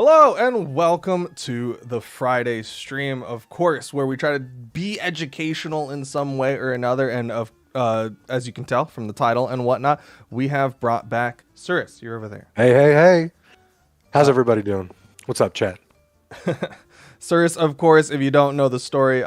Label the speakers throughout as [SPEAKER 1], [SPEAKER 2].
[SPEAKER 1] Hello and welcome to the Friday stream, of course, where we try to be educational in some way or another. And as you can tell from the title and whatnot, we have brought back Surus. You're over there.
[SPEAKER 2] Hey. How's everybody doing? What's up, chat?
[SPEAKER 1] Surus, of course, if you don't know the story,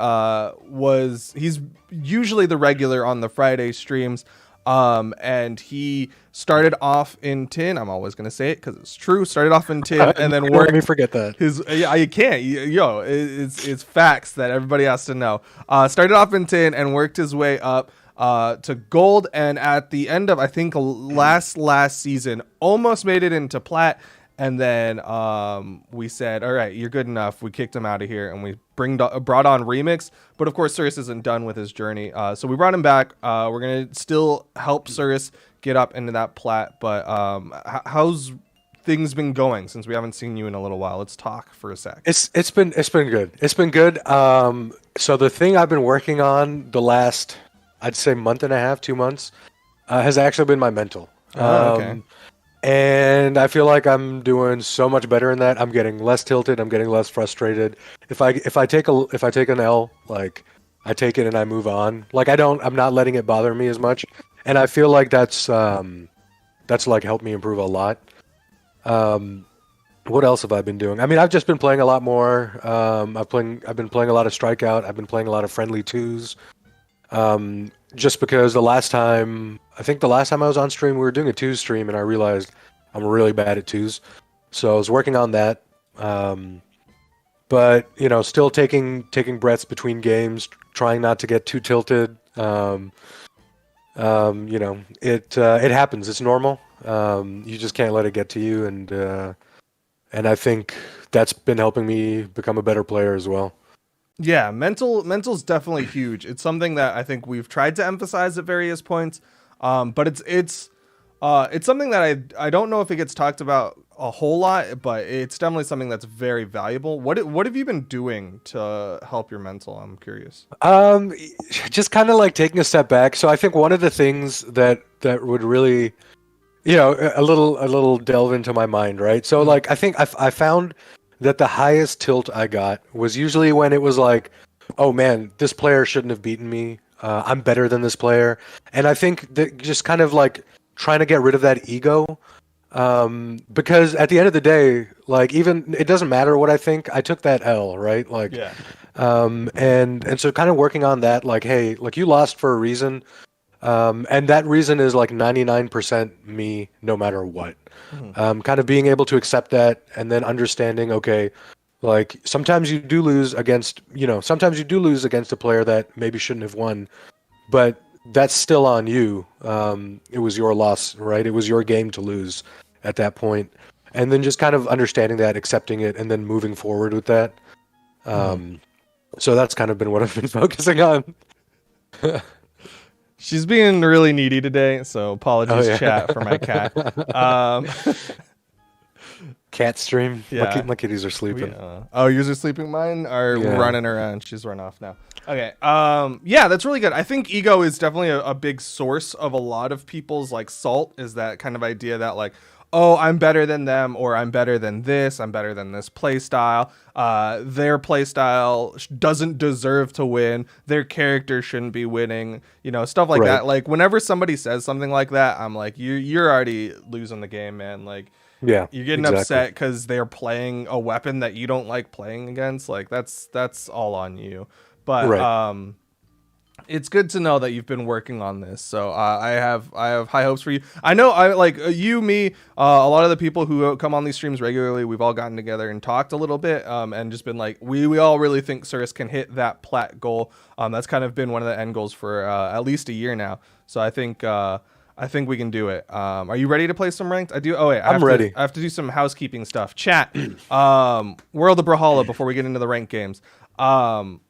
[SPEAKER 1] he's usually the regular on the Friday streams. And he started off in tin. I'm always gonna say it because it's true. Started off in tin and then worked.
[SPEAKER 2] Let me forget that.
[SPEAKER 1] You can't. It's facts that everybody has to know. Started off in tin and worked his way up to gold. And at the end of I think last season, almost made it into plat. And then we said, all right, you're good enough. We kicked him out of here and we brought on Remix. But of course, Surus isn't done with his journey. So we brought him back. We're going to still help Surus get up into that plat. But how's things been going since we haven't seen you in a little while? Let's talk for a sec.
[SPEAKER 2] It's been good. It's been good. So the thing I've been working on the last, I'd say month and a half, 2 months, has actually been my mental.
[SPEAKER 1] Okay.
[SPEAKER 2] And I feel like I'm doing so much better in that. I'm getting less tilted. I'm getting less frustrated. If I take an L, like I take it and I move on. Like I'm not letting it bother me as much. And I feel like that's like helped me improve a lot. What else have I been doing? I mean, I've just been playing a lot more. I've been playing a lot of Strikeout. I've been playing a lot of friendly twos. Just because the last time I was on stream, we were doing a twos stream, and I realized I'm really bad at twos. So I was working on that. But still taking breaths between games, trying not to get too tilted. It happens. It's normal. You just can't let it get to you, and I think that's been helping me become a better player as well.
[SPEAKER 1] Yeah, mental's definitely huge. It's something that I think we've tried to emphasize at various points, but it's something that I don't know if it gets talked about a whole lot, but it's definitely something that's very valuable. What have you been doing to help your mental? I'm curious.
[SPEAKER 2] Just kind of like taking a step back. So I think one of the things that would really, a little delve into my mind, right? So like I think I found that the highest tilt I got was usually when it was like, oh man, this player shouldn't have beaten me. I'm better than this player. And I think that just kind of like trying to get rid of that ego. Because at the end of the day, like even it doesn't matter what I think. I took that L, right? Like,
[SPEAKER 1] Yeah.
[SPEAKER 2] And so kind of working on that, like, hey, like you lost for a reason. And that reason is like 99% me, no matter what. Kind of being able to accept that and then understanding, okay, like sometimes you do lose against a player that maybe shouldn't have won, but that's still on you. It was your loss, right? It was your game to lose at that point. And then just kind of understanding that, accepting it, and then moving forward with that. So that's kind of been what I've been focusing on.
[SPEAKER 1] She's being really needy today, so apologies,
[SPEAKER 2] yeah.
[SPEAKER 1] chat, for my cat.
[SPEAKER 2] Cat stream.
[SPEAKER 1] Yeah.
[SPEAKER 2] My kitties are sleeping.
[SPEAKER 1] Yours are sleeping. Mine are
[SPEAKER 2] Yeah.
[SPEAKER 1] running around. She's run off now. Okay. Yeah, that's really good. I think ego is definitely a big source of a lot of people's like salt. Is that kind of idea that like, oh, I'm better than them, or I'm better than this. I'm better than this play style. Their play style doesn't deserve to win. Their character shouldn't be winning. Stuff like
[SPEAKER 2] Right.
[SPEAKER 1] that. Like whenever somebody says something like that, I'm like, you're already losing the game, man. Like.
[SPEAKER 2] Yeah,
[SPEAKER 1] You're getting
[SPEAKER 2] exactly.
[SPEAKER 1] upset because they're playing a weapon that you don't like playing against. Like that's all on you. But
[SPEAKER 2] Right.
[SPEAKER 1] It's good to know that you've been working on this. So I have high hopes for you. I know I like you, me, a lot of the people who come on these streams regularly. We've all gotten together and talked a little bit, and just been like, we all really think Surus can hit that plat goal. That's kind of been one of the end goals for at least a year now. So I think we can do it. Are you ready to play some ranked? I do. Oh wait,
[SPEAKER 2] I'm ready.
[SPEAKER 1] I have to do some housekeeping stuff. Chat. World of Brawlhalla before we get into the ranked games. Brawlhalla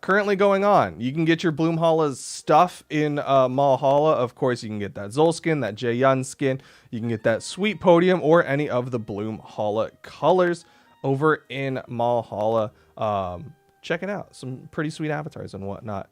[SPEAKER 1] currently going on. You can get your Brawlhalla's stuff in Brawlhalla. Of course, you can get that Zol skin, that Jaeyun skin. You can get that sweet podium or any of the Brawlhalla colors over in Brawlhalla. Check it out. Some pretty sweet avatars and whatnot.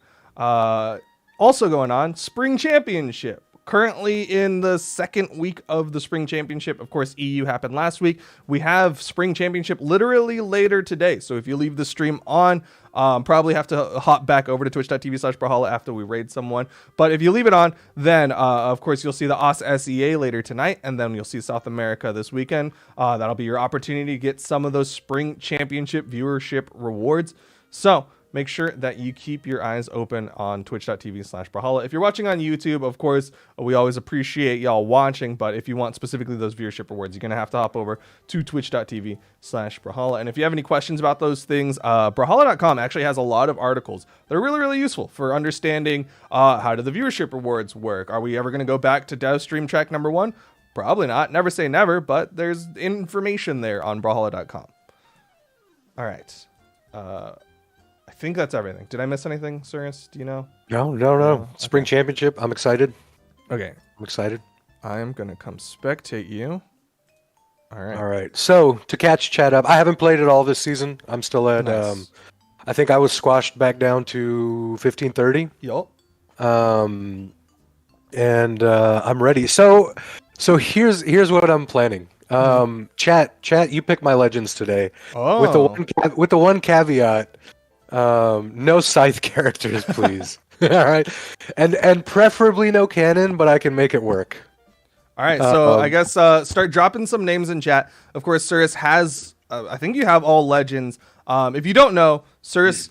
[SPEAKER 1] Also going on, Spring Championship. currently in the second week of the Spring Championship. Of course, EU happened last week. We have Spring Championship literally later today. So if you leave the stream on, probably have to hop back over to twitch.tv/Brawlhalla after we raid someone. But if you leave it on, then of course you'll see the OS SEA later tonight, and then you'll see South America this weekend. That'll be your opportunity to get some of those Spring Championship viewership rewards. So make sure that you keep your eyes open on twitch.tv/Brawlhalla. If you're watching on YouTube, of course, we always appreciate y'all watching, but if you want specifically those viewership rewards, you're going to have to hop over to twitch.tv/Brawlhalla. And if you have any questions about those things, Brawlhalla.com actually has a lot of articles. They're really, really useful for understanding how do the viewership rewards work. Are we ever going to go back to Dev Stream Track number 1? Probably not. Never say never, but there's information there on Brawlhalla.com. All right. I think that's everything. Did I miss anything, Surus? Do you know?
[SPEAKER 2] No. Spring
[SPEAKER 1] Okay.
[SPEAKER 2] Championship. I'm excited.
[SPEAKER 1] Okay.
[SPEAKER 2] I'm excited.
[SPEAKER 1] I am going to come spectate you. All right.
[SPEAKER 2] All right. So to catch chat up, I haven't played it all this season. I'm still at.
[SPEAKER 1] Nice.
[SPEAKER 2] I think I was squashed back down to 1530.
[SPEAKER 1] Yup.
[SPEAKER 2] And I'm ready. So here's what I'm planning. Chat. You pick my legends today.
[SPEAKER 1] Oh.
[SPEAKER 2] With the one caveat. No scythe characters, please. All right, and preferably no cannon, but I can make it work.
[SPEAKER 1] All right, so I guess start dropping some names in chat. Of course, Surus has. I think you have all legends. If you don't know, Surus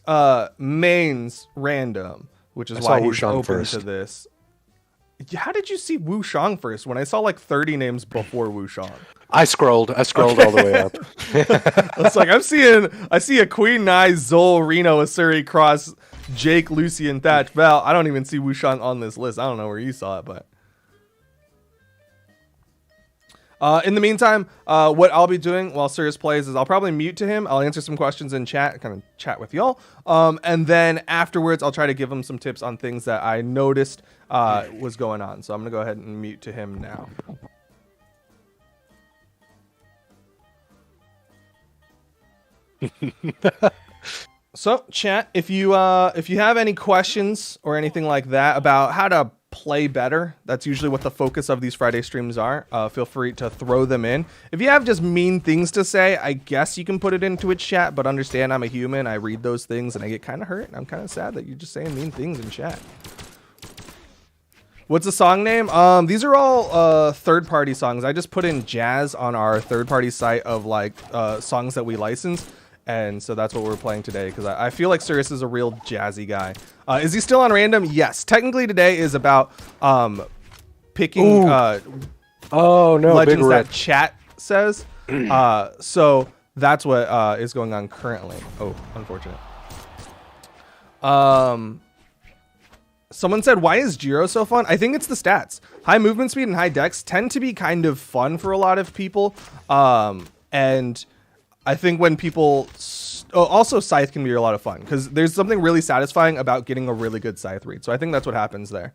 [SPEAKER 1] mains random, which is why he's open first to this. How did you see Wu Shang first? When I saw like 30 names before Wu Shang.
[SPEAKER 2] I scrolled all the way up.
[SPEAKER 1] It's like I see a Queen Nai, Zol, Reno, Asuri, Cross, Jake, Lucian, Thatch, Val. I don't even see Wu Shang on this list. I don't know where you saw it, but in the meantime, what I'll be doing while Surus plays is I'll probably mute to him. I'll answer some questions in chat, kind of chat with y'all. And then afterwards, I'll try to give him some tips on things that I noticed was going on. So I'm going to go ahead and mute to him now. So chat, if you have any questions or anything like that about how to play better, that's usually what the focus of these Friday streams are. Feel free to throw them in. If you have just mean things to say, I guess you can put it in Twitch chat, but understand I'm a human. I read those things and I get kind of hurt. I'm kind of sad that you're just saying mean things in chat. What's the song name? These are all third-party songs. I just put in jazz on our third-party site of like songs that we license. And so that's what we're playing today, because I feel like Surus is a real jazzy guy. Is he still on random? Yes. Technically today is about picking legends that chat says. So that's what is going on currently. Oh, unfortunate. Someone said, why is Jiro so fun? I think it's the stats. High movement speed and high dex tend to be kind of fun for a lot of people. And I think when people also Scythe can be a lot of fun because there's something really satisfying about getting a really good Scythe read. So I think that's what happens there.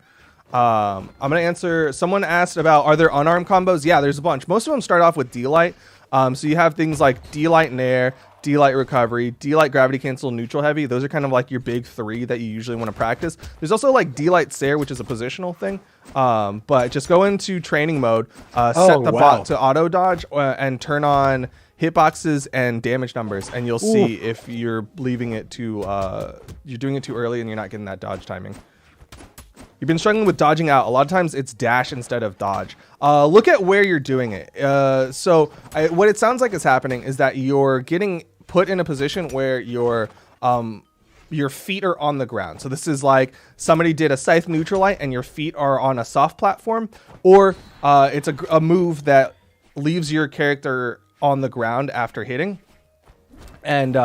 [SPEAKER 1] I'm going to answer. Someone asked about, are there unarmed combos? Yeah, there's a bunch. Most of them start off with D-Light. So you have things like D-Light Nair, D-Light Recovery, D-Light Gravity Cancel, Neutral Heavy. Those are kind of like your big three that you usually want to practice. There's also like D-Light Sair, which is a positional thing. But just go into training mode, set the bot to auto dodge and turn on hitboxes and damage numbers, and you'll see if you're leaving it too you're doing it too early and you're not getting that dodge timing. You've been struggling with dodging out. A lot of times it's dash instead of dodge. Look at where you're doing it. What it sounds like is happening is that you're getting put in a position where your feet are on the ground. So this is like somebody did a Scythe neutral light and your feet are on a soft platform, or it's a move that leaves your character on the ground after hitting. And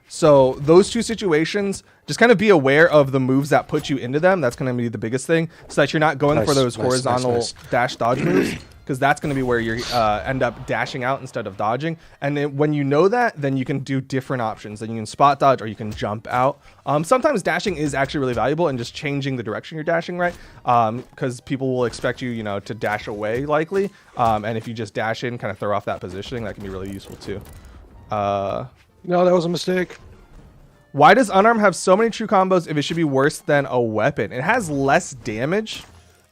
[SPEAKER 1] so those two situations, just kind of be aware of the moves that put you into them. That's going to be the biggest thing, so that you're not going for those horizontal dash dodge moves, because that's going to be where you end up dashing out instead of dodging. And then when you know that, then you can do different options. Then you can spot dodge or you can jump out. Sometimes dashing is actually really valuable, and just changing the direction you're dashing, right? Because people will expect you, to dash away likely. And if you just dash in, kind of throw off that positioning, that can be really useful too.
[SPEAKER 2] No, that was a mistake.
[SPEAKER 1] Why does unarmed have so many true combos if it should be worse than a weapon? It has less damage.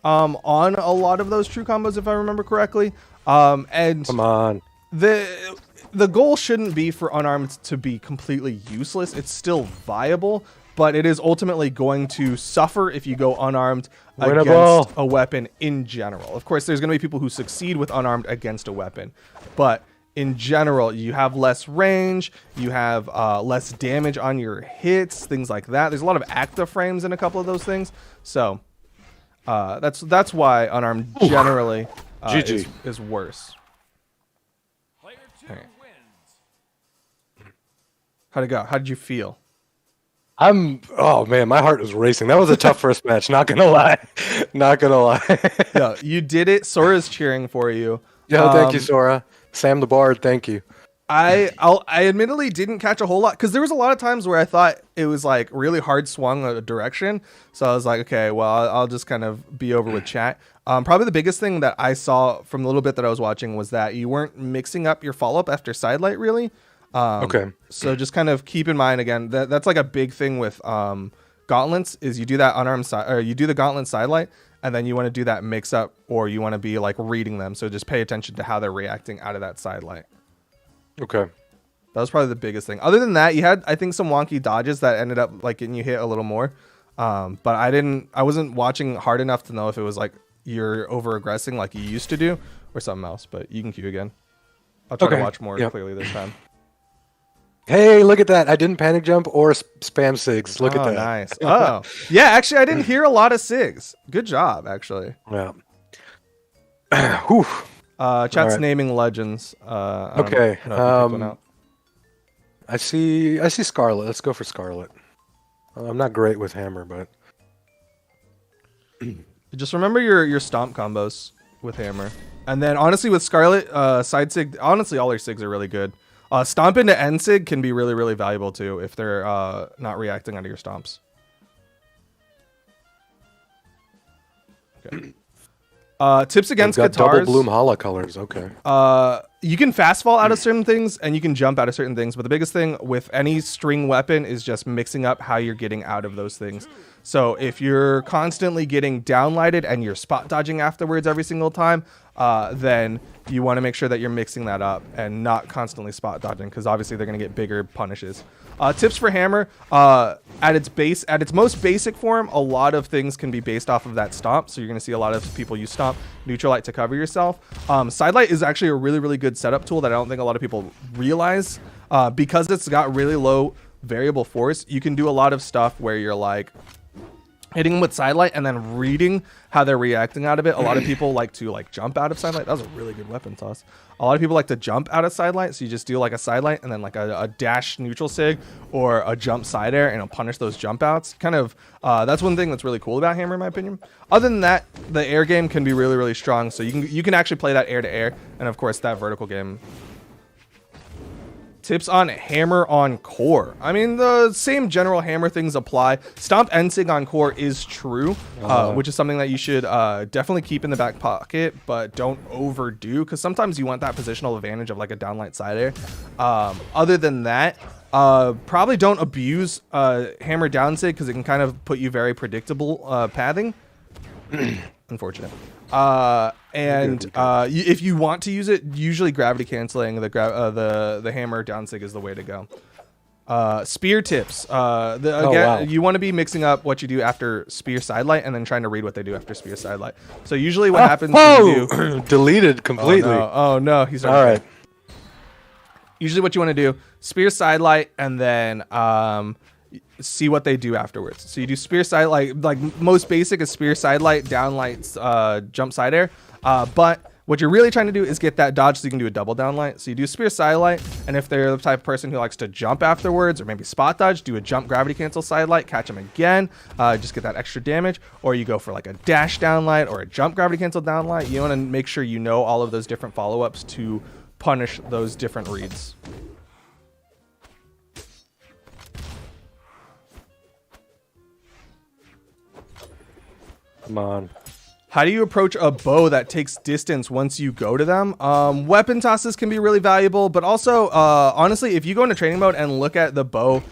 [SPEAKER 1] on a lot of those true combos, if I remember correctly. And
[SPEAKER 2] Come on.
[SPEAKER 1] The goal shouldn't be for unarmed to be completely useless. It's still viable, but it is ultimately going to suffer if you go unarmed against a weapon in general. Of course, there's going to be people who succeed with unarmed against a weapon, but in general, you have less range, you have less damage on your hits, things like that. There's a lot of active frames in a couple of those things, so that's why unarmed generally is worse. Right. How'd it go? How did you feel?
[SPEAKER 2] Oh man, my heart was racing. That was a tough first match. Not gonna lie.
[SPEAKER 1] Yeah, you did it. Sora's cheering for you.
[SPEAKER 2] Yeah, thank you, Sora. Sam the Bard, thank you.
[SPEAKER 1] I admittedly didn't catch a whole lot because there was a lot of times where I thought it was like really hard swung a direction. So I was like, okay, well, I'll just kind of be over with chat. Probably the biggest thing that I saw from the little bit that I was watching was that you weren't mixing up your follow up after sidelight really.
[SPEAKER 2] Okay.
[SPEAKER 1] So just kind of keep in mind again that's like a big thing with gauntlets is you do that unarmed side or you do the gauntlet sidelight and then you want to do that mix up or you want to be like reading them. So just pay attention to how they're reacting out of that sidelight.
[SPEAKER 2] Okay.
[SPEAKER 1] That was probably the biggest thing. Other than that, you had I think some wonky dodges that ended up like getting you hit a little more. But I wasn't watching hard enough to know if it was like you're over aggressing like you used to do or something else. But you can queue again. I'll try to watch more clearly this time.
[SPEAKER 2] Hey, look at that. I didn't panic jump or spam SIGs. Look at that.
[SPEAKER 1] Nice. Oh, yeah. Actually, I didn't hear a lot of SIGs. Good job, actually.
[SPEAKER 2] Yeah.
[SPEAKER 1] Whew. Chat's naming legends.
[SPEAKER 2] Okay. I see Scarlet. Let's go for Scarlet. I'm not great with Hammer, but
[SPEAKER 1] just remember your stomp combos with Hammer. And then honestly with Scarlet, side sig, honestly all her sigs are really good. Stomp into end sig can be really, really valuable too if they're not reacting onto your stomps. Okay. Tips against guitars.
[SPEAKER 2] Double Brawlhalla colors. Okay.
[SPEAKER 1] You can fast fall out of certain things and you can jump out of certain things, but the biggest thing with any string weapon is just mixing up how you're getting out of those things. So if you're constantly getting downlighted and you're spot dodging afterwards every single time, then you want to make sure that you're mixing that up and not constantly spot dodging because obviously they're going to get bigger punishes. Tips for Hammer, at its most basic form, a lot of things can be based off of that stomp. So you're going to see a lot of people use stomp, neutral light to cover yourself. Sidelight is actually a really, really good setup tool that I don't think a lot of people realize. Because it's got really low variable force, you can do a lot of stuff where you're like hitting them with sidelight and then reading how they're reacting out of it. A lot of people like to jump out of sidelight. That was a really good weapon toss. A lot of people like to jump out of sidelight, so you just do like a sidelight and then like a dash neutral sig or a jump side air and it'll punish those jump outs. Kind of that's one thing that's really cool about Hammer in my opinion. Other than that, the air game can be really, really strong, so you can actually play that air to air, and of course that vertical game. Tips on Hammer on core. I mean, the same general Hammer things apply. Stomp Ensig on core is true, which is something that you should definitely keep in the back pocket, but don't overdo, because sometimes you want that positional advantage of like a downlight side air. Other than that, probably don't abuse Hammer downsig, because it can kind of put you very predictable pathing. Unfortunate. If you want to use it, usually gravity canceling the hammer downsig is the way to go. Spear tips. You want to be mixing up what you do after spear sidelight and then trying to read what they do after spear sidelight. So usually what happens when you do
[SPEAKER 2] deleted completely.
[SPEAKER 1] Oh no, he's
[SPEAKER 2] all right.
[SPEAKER 1] Usually what you want to do, spear sidelight and then see what they do afterwards. So you do spear side like most basic is spear sidelight, downlight, jump side air. But what you're really trying to do is get that dodge so you can do a double downlight. So you do spear sidelight, and if they're the type of person who likes to jump afterwards or maybe spot dodge, do a jump gravity cancel sidelight, catch them again, just get that extra damage. Or you go for like a dash downlight or a jump gravity cancel downlight. You want to make sure you know all of those different follow-ups to punish those different reads.
[SPEAKER 2] Come on.
[SPEAKER 1] How do you approach a bow that takes distance once you go to them? Weapon tosses can be really valuable, but also, honestly, if you go into training mode and look at the bow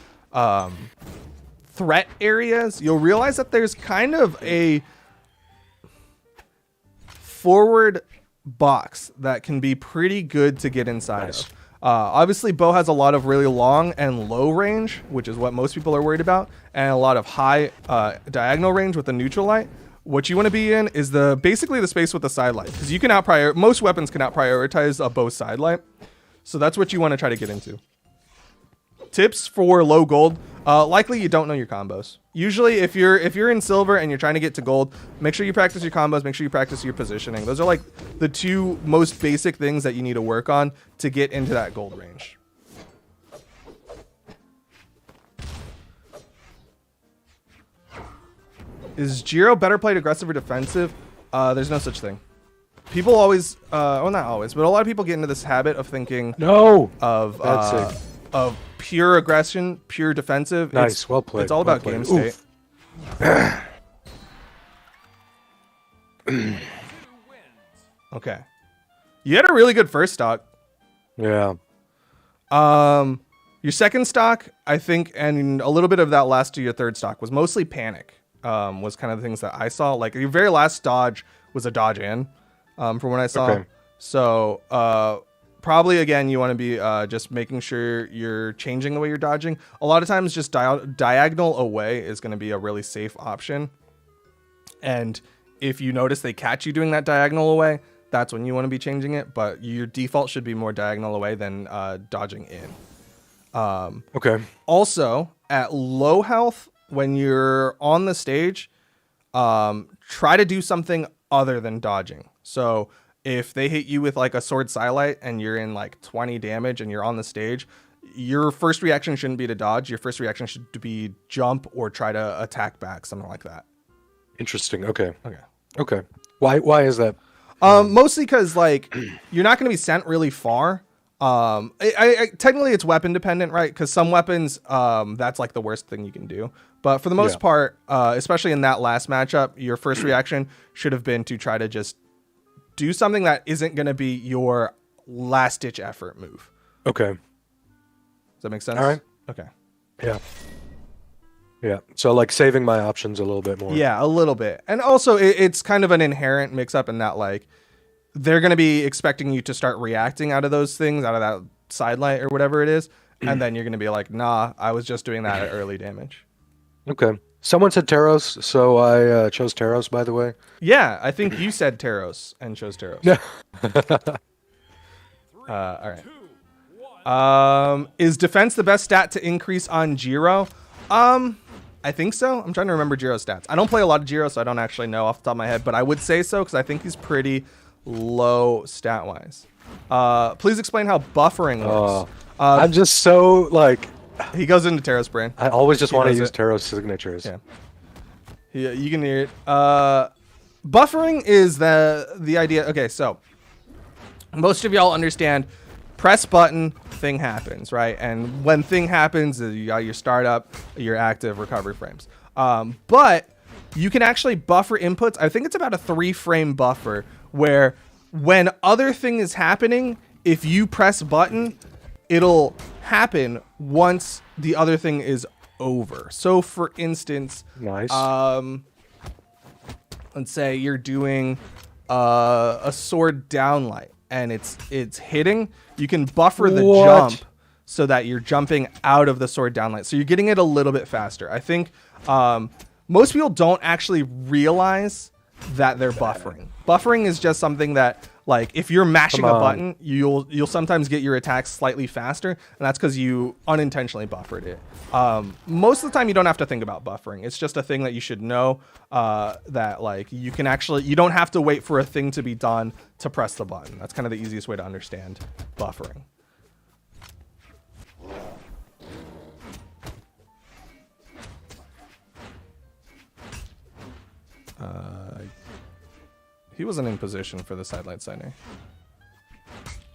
[SPEAKER 1] threat areas, you'll realize that there's kind of forward box that can be pretty good to get inside
[SPEAKER 2] Nice.
[SPEAKER 1] of. Obviously, Bo has a lot of really long and low range, which is what most people are worried about, and a lot of high diagonal range with the neutral light. What you want to be in is basically the space with the side light, because you can most weapons can prioritize a bow side light, so that's what you want to try to get into. Tips for low gold: likely you don't know your combos. Usually, if you're in silver and you're trying to get to gold, make sure you practice your combos. Make sure you practice your positioning. Those are like the two most basic things that you need to work on to get into that gold range. Is Jiro better played aggressive or defensive? There's no such thing. People always, well, not always, but a lot of people get into this habit of thinking of pure aggression, pure defensive.
[SPEAKER 2] Nice, well played.
[SPEAKER 1] It's all about game state. Okay. You had a really good first stock.
[SPEAKER 2] Yeah.
[SPEAKER 1] Your second stock, I think, and a little bit of that last to your third stock was mostly panic. Was kind of the things that I saw. Like your very last dodge was a dodge in, from what I saw.
[SPEAKER 2] Okay.
[SPEAKER 1] So probably again you want to be just making sure you're changing the way you're dodging. A lot of times just diagonal away is going to be a really safe option. And if you notice they catch you doing that diagonal away, that's when you want to be changing it. But your default should be more diagonal away than dodging in.
[SPEAKER 2] Okay.
[SPEAKER 1] Also, at low health, when you're on the stage, try to do something other than dodging. So if they hit you with like a sword sidelight and you're in like 20 damage and you're on the stage, your first reaction shouldn't be to dodge. Your first reaction should be jump or try to attack back, something like that.
[SPEAKER 2] Interesting. Okay.
[SPEAKER 1] Okay.
[SPEAKER 2] Okay. Why is that?
[SPEAKER 1] Mostly because like you're not going to be sent really far. Technically it's weapon dependent, right? Because some weapons, that's like the worst thing you can do. But for the most part, especially in that last matchup, your first reaction should have been to try to just do something that isn't going to be your last ditch effort move.
[SPEAKER 2] Okay.
[SPEAKER 1] Does that make sense?
[SPEAKER 2] All right.
[SPEAKER 1] Okay.
[SPEAKER 2] Yeah. Yeah. So like saving my options a little bit more.
[SPEAKER 1] Yeah, a little bit. And also it's kind of an inherent mix up in that like they're going to be expecting you to start reacting out of those things, out of that side light or whatever it is. And then you're going to be like, nah, I was just doing that at early damage.
[SPEAKER 2] Okay. Someone said Taros, so I chose Taros, by the way.
[SPEAKER 1] Yeah, I think you said Taros and chose Taros.
[SPEAKER 2] Yeah.
[SPEAKER 1] All right. Is defense the best stat to increase on Jiro? I think so. I'm trying to remember Jiro's stats. I don't play a lot of Jiro, so I don't actually know off the top of my head, but I would say so because I think he's pretty low stat-wise. Please explain how buffering works.
[SPEAKER 2] I'm just so like...
[SPEAKER 1] He goes into Taros brain.
[SPEAKER 2] I always just want to use Taros signatures.
[SPEAKER 1] Yeah, you can hear it. Buffering is the idea. Okay, so most of y'all understand press button, thing happens, right? And when thing happens, you got your startup, your active, recovery frames. But you can actually buffer inputs. I think it's about a 3-frame buffer where when other thing is happening, if you press button, it'll happen once the other thing is over. So for instance,
[SPEAKER 2] nice.
[SPEAKER 1] Let's say you're doing a sword downlight and it's hitting, you can buffer the jump so that you're jumping out of the sword downlight. So you're getting it a little bit faster. I think most people don't actually realize that they're buffering. Buffering is just something that, like, if you're mashing a button, you'll sometimes get your attacks slightly faster, and that's because you unintentionally buffered it. Most of the time, you don't have to think about buffering. It's just a thing that you should know, that like you don't have to wait for a thing to be done to press the button. That's kind of the easiest way to understand buffering. He wasn't in position for the sidelight signer.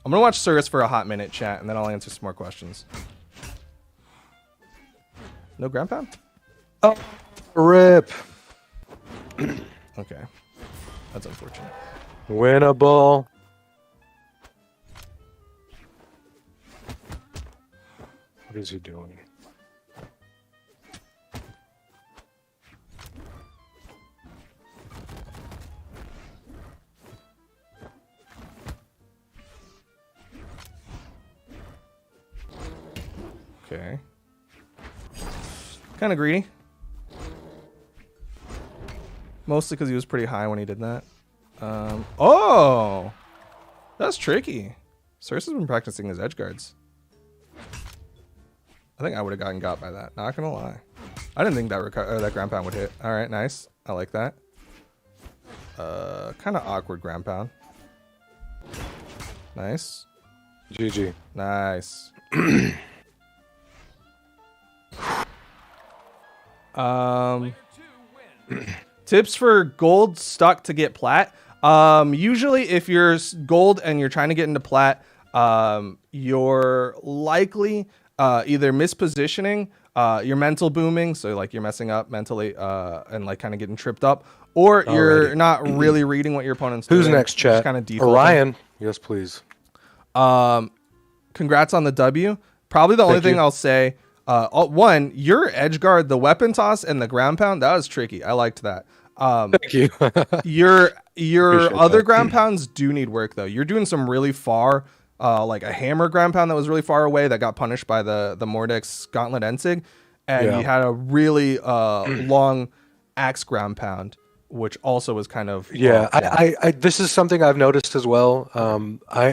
[SPEAKER 1] I'm gonna watch Surus for a hot minute, chat, and then I'll answer some more questions. No ground pound?
[SPEAKER 2] Oh, rip.
[SPEAKER 1] Okay, that's unfortunate.
[SPEAKER 2] Winnable. What is he doing?
[SPEAKER 1] Okay. Kind of greedy. Mostly because he was pretty high when he did that. Oh! That's tricky. Surus has been practicing his edge guards. I think I would have gotten got by that. Not gonna lie. I didn't think that ground pound would hit. All right, nice. I like that. Kind of awkward ground pound. Nice.
[SPEAKER 2] GG.
[SPEAKER 1] Nice. Tips for gold stuck to get plat. Usually if you're gold and you're trying to get into plat, you're likely either mispositioning, you're mental booming, so like you're messing up mentally and like kind of getting tripped up, or you're not really reading what your opponent's doing.
[SPEAKER 2] Who's next, chat?
[SPEAKER 1] Kind of
[SPEAKER 2] Orion. Yes, please.
[SPEAKER 1] Congrats on the W. Probably the only thing I'll say, one, your edge guard, the weapon toss and the ground pound, that was tricky. I liked that.
[SPEAKER 2] Thank you.
[SPEAKER 1] your other
[SPEAKER 2] that.
[SPEAKER 1] ground pounds do need work though. You're doing some really far, like a hammer ground pound that was really far away that got punished by the Mordex Gauntlet Ensig, and you had a really long axe ground pound, which also was kind of
[SPEAKER 2] I this is something I've noticed as well.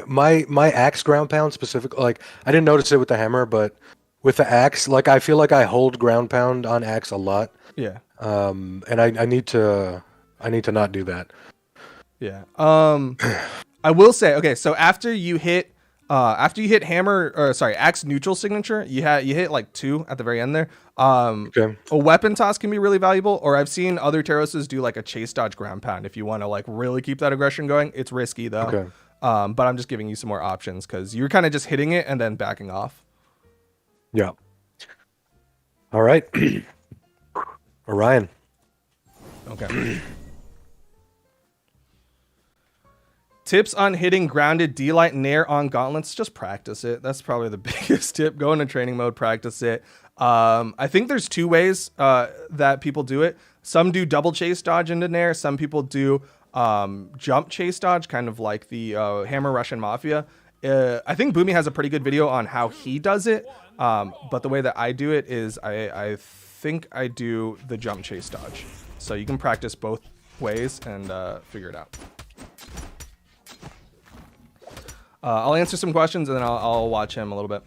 [SPEAKER 2] My axe ground pound specifically, like I didn't notice it with the hammer, but with the axe, like I feel like I hold ground pound on axe a lot.
[SPEAKER 1] Yeah.
[SPEAKER 2] And I need to not do that.
[SPEAKER 1] Yeah. I will say, okay, so after you hit hammer, or sorry, axe neutral signature, you hit like 2 at the very end there. A weapon toss can be really valuable, or I've seen other Terroses do like a chase dodge ground pound if you want to like really keep that aggression going. It's risky though.
[SPEAKER 2] Okay.
[SPEAKER 1] But I'm just giving you some more options because you're kind of just hitting it and then backing off.
[SPEAKER 2] Yeah. All right. Orion.
[SPEAKER 1] Okay. Tips on hitting grounded D-Light Nair on gauntlets. Just practice it. That's probably the biggest tip. Go into training mode, practice it. I think there's 2 ways that people do it. Some do double chase dodge into Nair. Some people do jump chase dodge, kind of like the Hammer Russian Mafia. I think Boomy has a pretty good video on how he does it. But the way that I do it is I think I do the jump chase dodge. So you can practice both ways and figure it out. I'll answer some questions and then I'll watch him a little bit.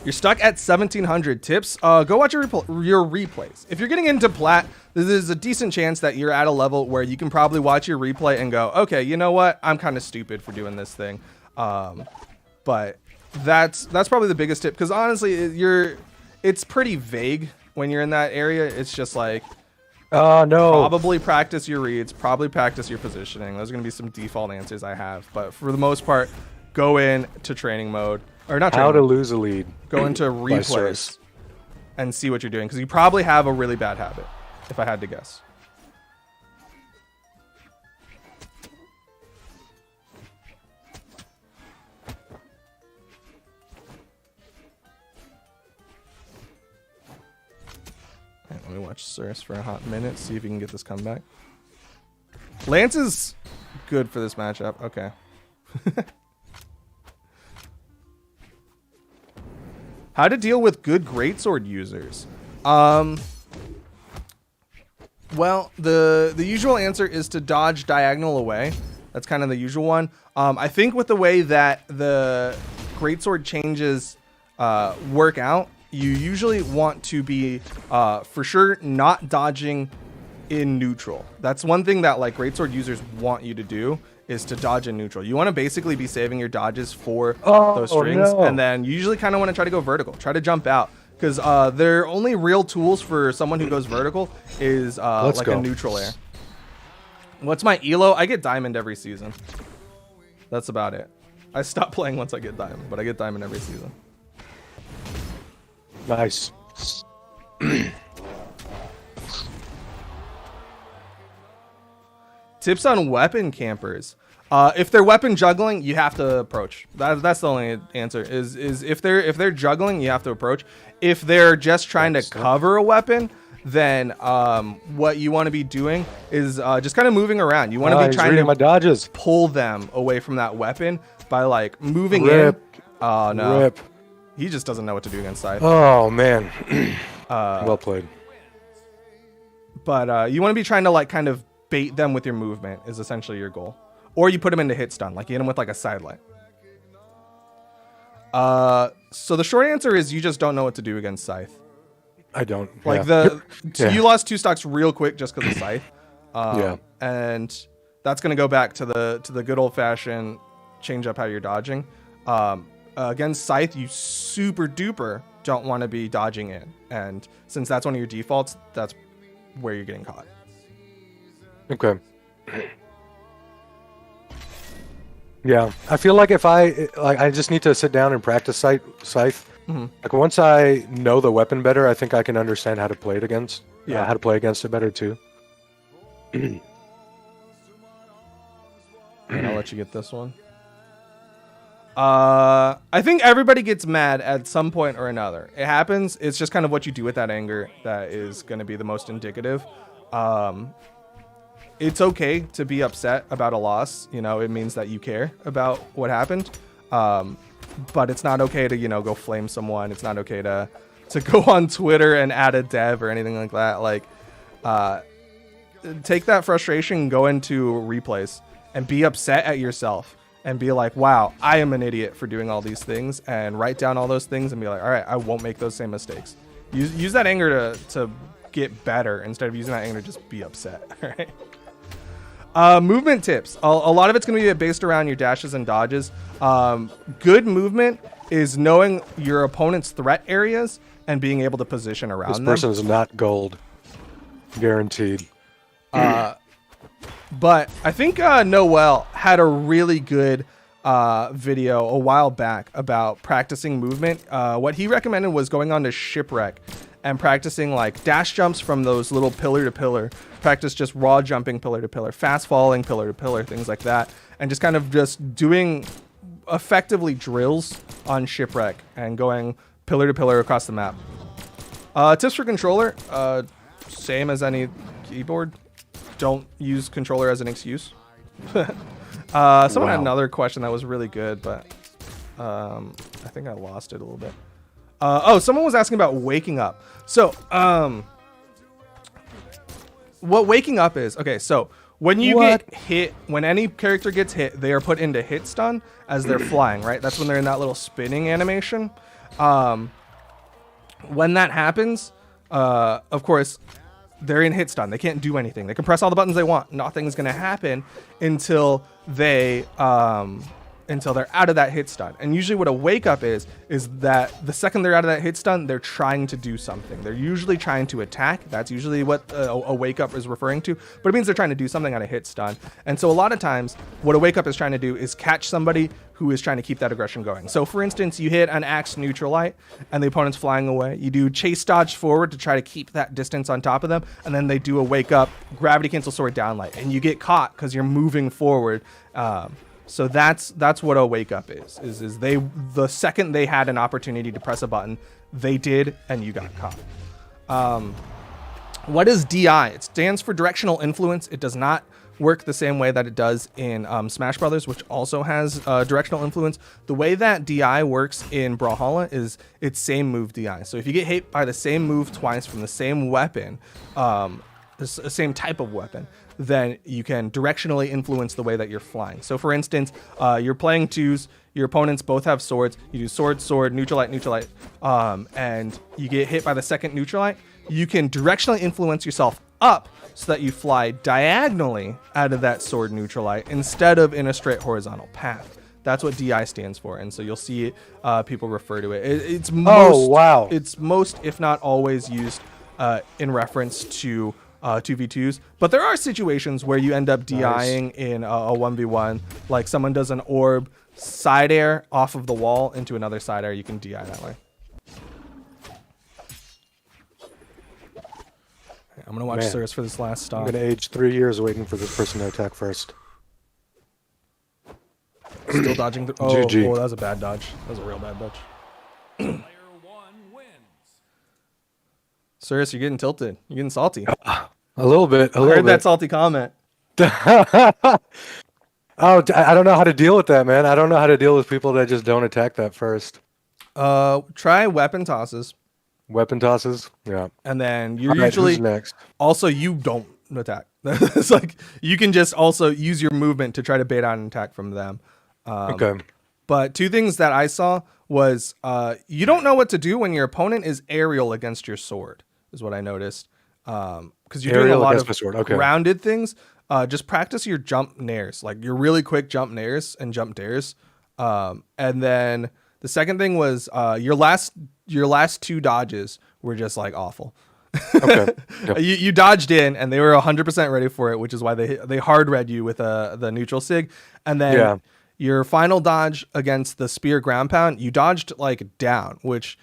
[SPEAKER 1] You're stuck at 1700 tips. Go watch your replays. If you're getting into plat, there's a decent chance that you're at a level where you can probably watch your replay and go, okay, you know what? I'm kind of stupid for doing this thing. But that's probably the biggest tip, because honestly, it's pretty vague when you're in that area. It's just like, probably practice your reads, probably practice your positioning. Those are going to be some default answers I have. But for the most part, go in to training mode, or not training
[SPEAKER 2] How to
[SPEAKER 1] mode.
[SPEAKER 2] lose a lead.
[SPEAKER 1] Go into replays and see what you're doing, because you probably have a really bad habit, if I had to guess. Let me watch Surus for a hot minute, see if he can get this comeback. Lance is good for this matchup. Okay. How to deal with good greatsword users? Well, the usual answer is to dodge diagonal away. That's kind of the usual one. I think with the way that the greatsword changes work out, you usually want to be for sure not dodging in neutral. That's one thing that like greatsword users want you to do, is to dodge in neutral. You want to basically be saving your dodges for those strings, and then you usually kind of want to try to go vertical, try to jump out, because their only real tools for someone who goes vertical is like a neutral air. What's my elo? I get diamond every season. That's about it. I stop playing once I get diamond, but I get diamond every season.
[SPEAKER 2] Nice.
[SPEAKER 1] Tips on weapon campers. If they're weapon juggling, you have to approach. That's the only answer. Is if they're juggling, you have to approach. If they're just trying to cover a weapon, then what you want to be doing is just kind of moving around. You want to be trying to
[SPEAKER 2] my dodges.
[SPEAKER 1] Pull them away from that weapon by like moving in. Oh no.
[SPEAKER 2] Rip.
[SPEAKER 1] He just doesn't know what to do against Scythe.
[SPEAKER 2] Oh man, well played.
[SPEAKER 1] But you want to be trying to like kind of bait them with your movement is essentially your goal, or you put them into hit stun, like you hit them with like a sidelight. So the short answer is you just don't know what to do against Scythe.
[SPEAKER 2] I don't.
[SPEAKER 1] Like you lost 2 stocks real quick just because of Scythe. And that's gonna go back to the good old fashioned change up how you're dodging. Against Scythe, you super duper don't want to be dodging in, and since that's one of your defaults, that's where you're getting caught.
[SPEAKER 2] Okay. Yeah, I feel like if I just need to sit down and practice Scythe.
[SPEAKER 1] Mm-hmm.
[SPEAKER 2] Like once I know the weapon better, I think I can understand how to play it against. Yeah, how to play against it better too.
[SPEAKER 1] And I'll let you get this one. I think everybody gets mad at some point or another. It happens. It's just kind of what you do with that anger that is going to be the most indicative. It's okay to be upset about a loss. You know, it means that you care about what happened. But it's not okay to, go flame someone. It's not okay to go on Twitter and add a dev or anything like that. Like, take that frustration and go into replays and be upset at yourself. And be like, wow, I am an idiot for doing all these things, and write down all those things and be like, all right, I won't make those same mistakes. Use that anger to get better instead of using that anger to just be upset. Right? Movement tips. A lot of it's going to be based around your dashes and dodges. Good movement is knowing your opponent's threat areas and being able to position around them.
[SPEAKER 2] This person is not gold. Guaranteed.
[SPEAKER 1] But I think Noel had a really good video a while back about practicing movement. What he recommended was going on to Shipwreck and practicing like dash jumps from those little pillar to pillar. Practice just raw jumping pillar to pillar, fast falling pillar to pillar, things like that. And just kind of just doing effectively drills on Shipwreck and going pillar to pillar across the map. Tips for controller, same as any keyboard. Don't use controller as an excuse. Someone had another question that was really good, but I think I lost it a little bit. Someone was asking about waking up. So, what waking up is, okay, so when you get hit, when any character gets hit, they are put into hit stun as they're flying, right? That's when they're in that little spinning animation. When that happens, of course, they're in hit stun. They can't do anything. They can press all the buttons they want. Nothing's going to happen until they're out of that hit stun. And usually what a wake up is that the second they're out of that hit stun, they're trying to do something. They're usually trying to attack. That's usually what a wake up is referring to. But it means they're trying to do something out of hit stun. And so a lot of times what a wake up is trying to do is catch somebody who is trying to keep that aggression going. So for instance, you hit an axe neutralite and the opponent's flying away. You do chase dodge forward to try to keep that distance on top of them. And then they do a wake up, gravity cancel sword downlight. And you get caught because you're moving forward. So that's what a wake up is they, the second they had an opportunity to press a button, they did, and you got caught. What is DI? It stands for directional influence. It does not work the same way that it does in Smash Brothers, which also has directional influence. The way that DI works in Brawlhalla is it's same move DI. So if you get hit by the same move twice from the same weapon, the same type of weapon, then you can directionally influence the way that you're flying. So for instance, you're playing twos, your opponents both have swords, you do sword, sword, neutralite, neutralite, and you get hit by the second neutralite, you can directionally influence yourself up so that you fly diagonally out of that sword neutralite instead of in a straight horizontal path. That's what DI stands for, and so you'll see people refer to it. It's most, if not always, used in reference to 2v2s, but there are situations where you end up DIing in a 1v1, like someone does an orb side air off of the wall into another side air. You can DI that way. I'm gonna watch Surus for this last stop.
[SPEAKER 2] I'm gonna age 3 years waiting for this person to attack first.
[SPEAKER 1] Still dodging. Oh, that was a bad dodge. That was a real bad dodge. Surus, you're getting tilted. You're getting salty.
[SPEAKER 2] A little bit.
[SPEAKER 1] I heard that salty comment.
[SPEAKER 2] I don't know how to deal with that, man. I don't know how to deal with people that just don't attack that first.
[SPEAKER 1] Try weapon tosses.
[SPEAKER 2] Weapon tosses. Yeah.
[SPEAKER 1] And then you're
[SPEAKER 2] All right,
[SPEAKER 1] usually
[SPEAKER 2] who's next?
[SPEAKER 1] also you don't attack. It's like you can just also use your movement to try to bait out an attack from them.
[SPEAKER 2] Okay.
[SPEAKER 1] But two things that I saw was you don't know what to do when your opponent is aerial against your sword, is what I noticed. Because you're doing a lot of grounded things. Just practice your jump nairs, like your really quick jump nairs and jump dares. And then the second thing was your last two dodges were just like awful.
[SPEAKER 2] Okay. Yep.
[SPEAKER 1] You dodged in and they were 100% ready for it, which is why they hard read you with the neutral sig. And then your final dodge against the spear ground pound, you dodged like down, which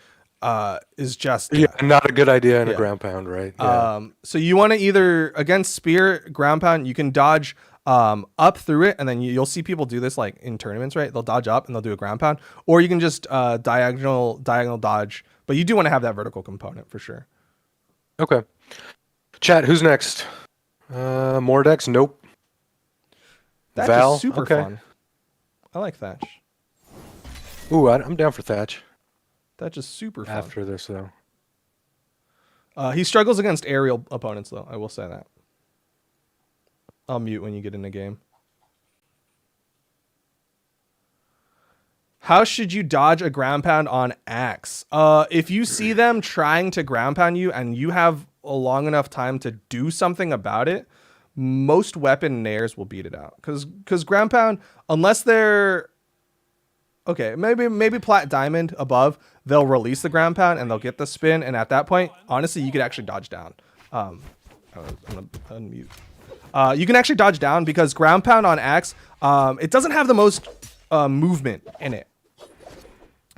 [SPEAKER 1] is just
[SPEAKER 2] not a good idea in a ground pound, right?
[SPEAKER 1] So you want to either against spear ground pound, you can dodge up through it, and then you'll see people do this like in tournaments, right? They'll dodge up and they'll do a ground pound, or you can just diagonal dodge, but you do want to have that vertical component for sure.
[SPEAKER 2] Okay. Chat, who's next? Mordex? Nope.
[SPEAKER 1] Thatch
[SPEAKER 2] Val?
[SPEAKER 1] is super fun. I like Thatch.
[SPEAKER 2] Ooh, I'm down for Thatch.
[SPEAKER 1] Thatch is super fun.
[SPEAKER 2] After this, though.
[SPEAKER 1] He struggles against aerial opponents, though. I will say that. I'll mute when you get in the game. How should you dodge a ground pound on Axe? If you see them trying to ground pound you and you have a long enough time to do something about it, most weapon nairs will beat it out. Because ground pound, unless they're... Okay, maybe plat diamond above, they'll release the ground pound and they'll get the spin. And at that point, honestly, you could actually dodge down. I'm going to unmute. You can actually dodge down because ground pound on Axe, it doesn't have the most movement in it.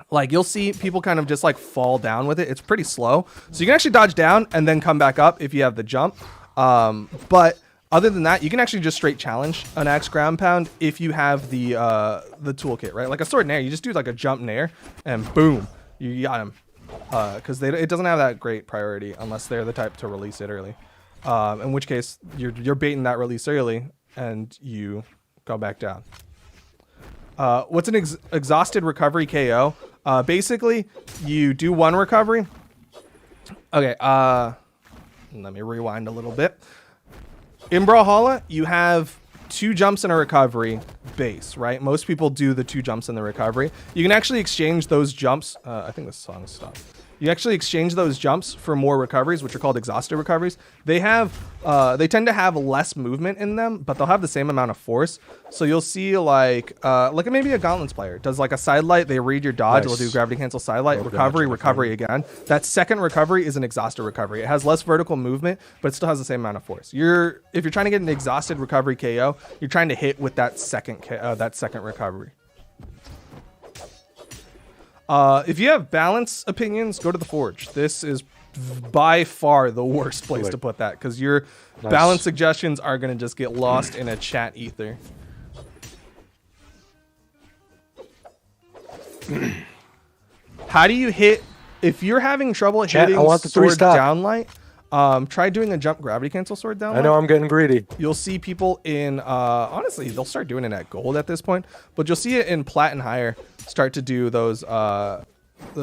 [SPEAKER 1] Like you'll see people kind of just like fall down with it. It's pretty slow. So you can actually dodge down and then come back up if you have the jump. But other than that, you can actually just straight challenge an Axe ground pound if you have the toolkit, right? Like a sword nair, you just do like a jump nair and boom, you got him. Because it doesn't have that great priority unless they're the type to release it early. In which case you're baiting that release early and you go back down. What's an exhausted recovery KO? Basically, you do one recovery. Okay, let me rewind a little bit. In Brawlhalla, you have 2 jumps in a recovery base, right? Most people do the 2 jumps in the recovery. You can actually exchange those jumps. I think the song stopped. You actually exchange those jumps for more recoveries, which are called exhausted recoveries. They tend to have less movement in them, but they'll have the same amount of force. So you'll see like maybe a Gauntlets player does like a sidelight. They read your dodge. Nice. They'll do gravity cancel sidelight, recovery again. That second recovery is an exhausted recovery. It has less vertical movement, but it still has the same amount of force. If you're trying to get an exhausted recovery KO, you're trying to hit with that second recovery. If you have balance opinions, go to the Forge. This is by far the worst place to put that because your balance suggestions are going to just get lost in a chat ether. How do you hit? If you're having trouble hitting sword downlight, try doing a jump gravity cancel sword downlight.
[SPEAKER 2] I know I'm getting greedy.
[SPEAKER 1] You'll see people in, honestly, they'll start doing it at gold at this point, but you'll see it in plat and higher start to do those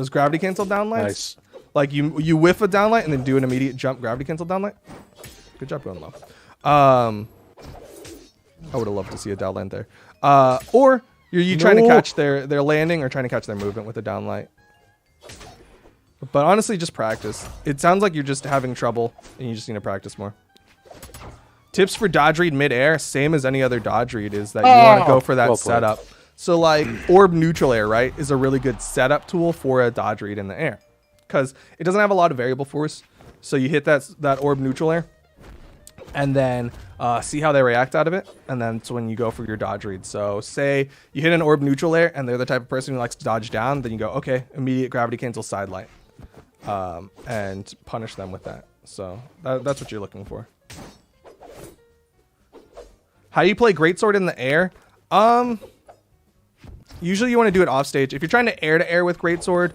[SPEAKER 1] gravity cancel downlights. Nice. Like you whiff a downlight and then do an immediate jump gravity cancel downlight. Good job going low. I would have loved to see a downlight there. Or you trying to catch their landing or trying to catch their movement with a downlight. But honestly, just practice. It sounds like you're just having trouble and you just need to practice more. Tips for dodge read mid-air, same as any other dodge read, is that you want to go for that setup. So like orb neutral air, right, is a really good setup tool for a dodge read in the air because it doesn't have a lot of variable force. So you hit that orb neutral air and then see how they react out of it. And then it's when you go for your dodge read. So say you hit an orb neutral air and they're the type of person who likes to dodge down, then you go, okay, immediate gravity cancel sidelight. And punish them with that. So that's what you're looking for. How do you play greatsword in the air? Usually you want to do it off stage. If you're trying to air with greatsword,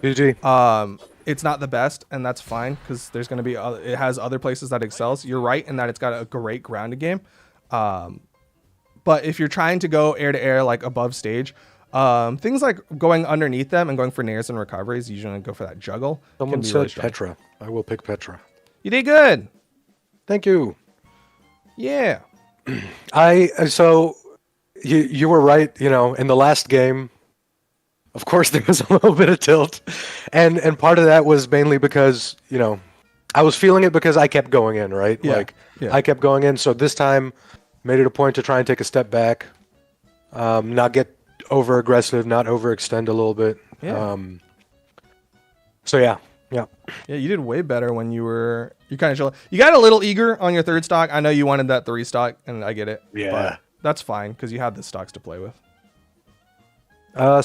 [SPEAKER 1] it's not the best, and that's fine because there's going to be it has other places that excels. You're right in that it's got a great grounded game. But if you're trying to go air to air like above stage, Things like going underneath them and going for nairs and recoveries, you usually go for that juggle.
[SPEAKER 2] Someone said really Petra. I will pick Petra.
[SPEAKER 1] You did good.
[SPEAKER 2] Thank you.
[SPEAKER 1] Yeah.
[SPEAKER 2] So you were right, in the last game, of course there was a little bit of tilt. And part of that was mainly because, I was feeling it because I kept going in, right?
[SPEAKER 1] Yeah.
[SPEAKER 2] I kept going in. So this time made it a point to try and take a step back, not get over aggressive, not overextend a little bit.
[SPEAKER 1] Yeah.
[SPEAKER 2] Yeah,
[SPEAKER 1] you did way better when you're kind of chill. You got a little eager on your third stock. I know you wanted that 3 stock, and I get it.
[SPEAKER 2] Yeah.
[SPEAKER 1] But that's fine because you have the stocks to play with.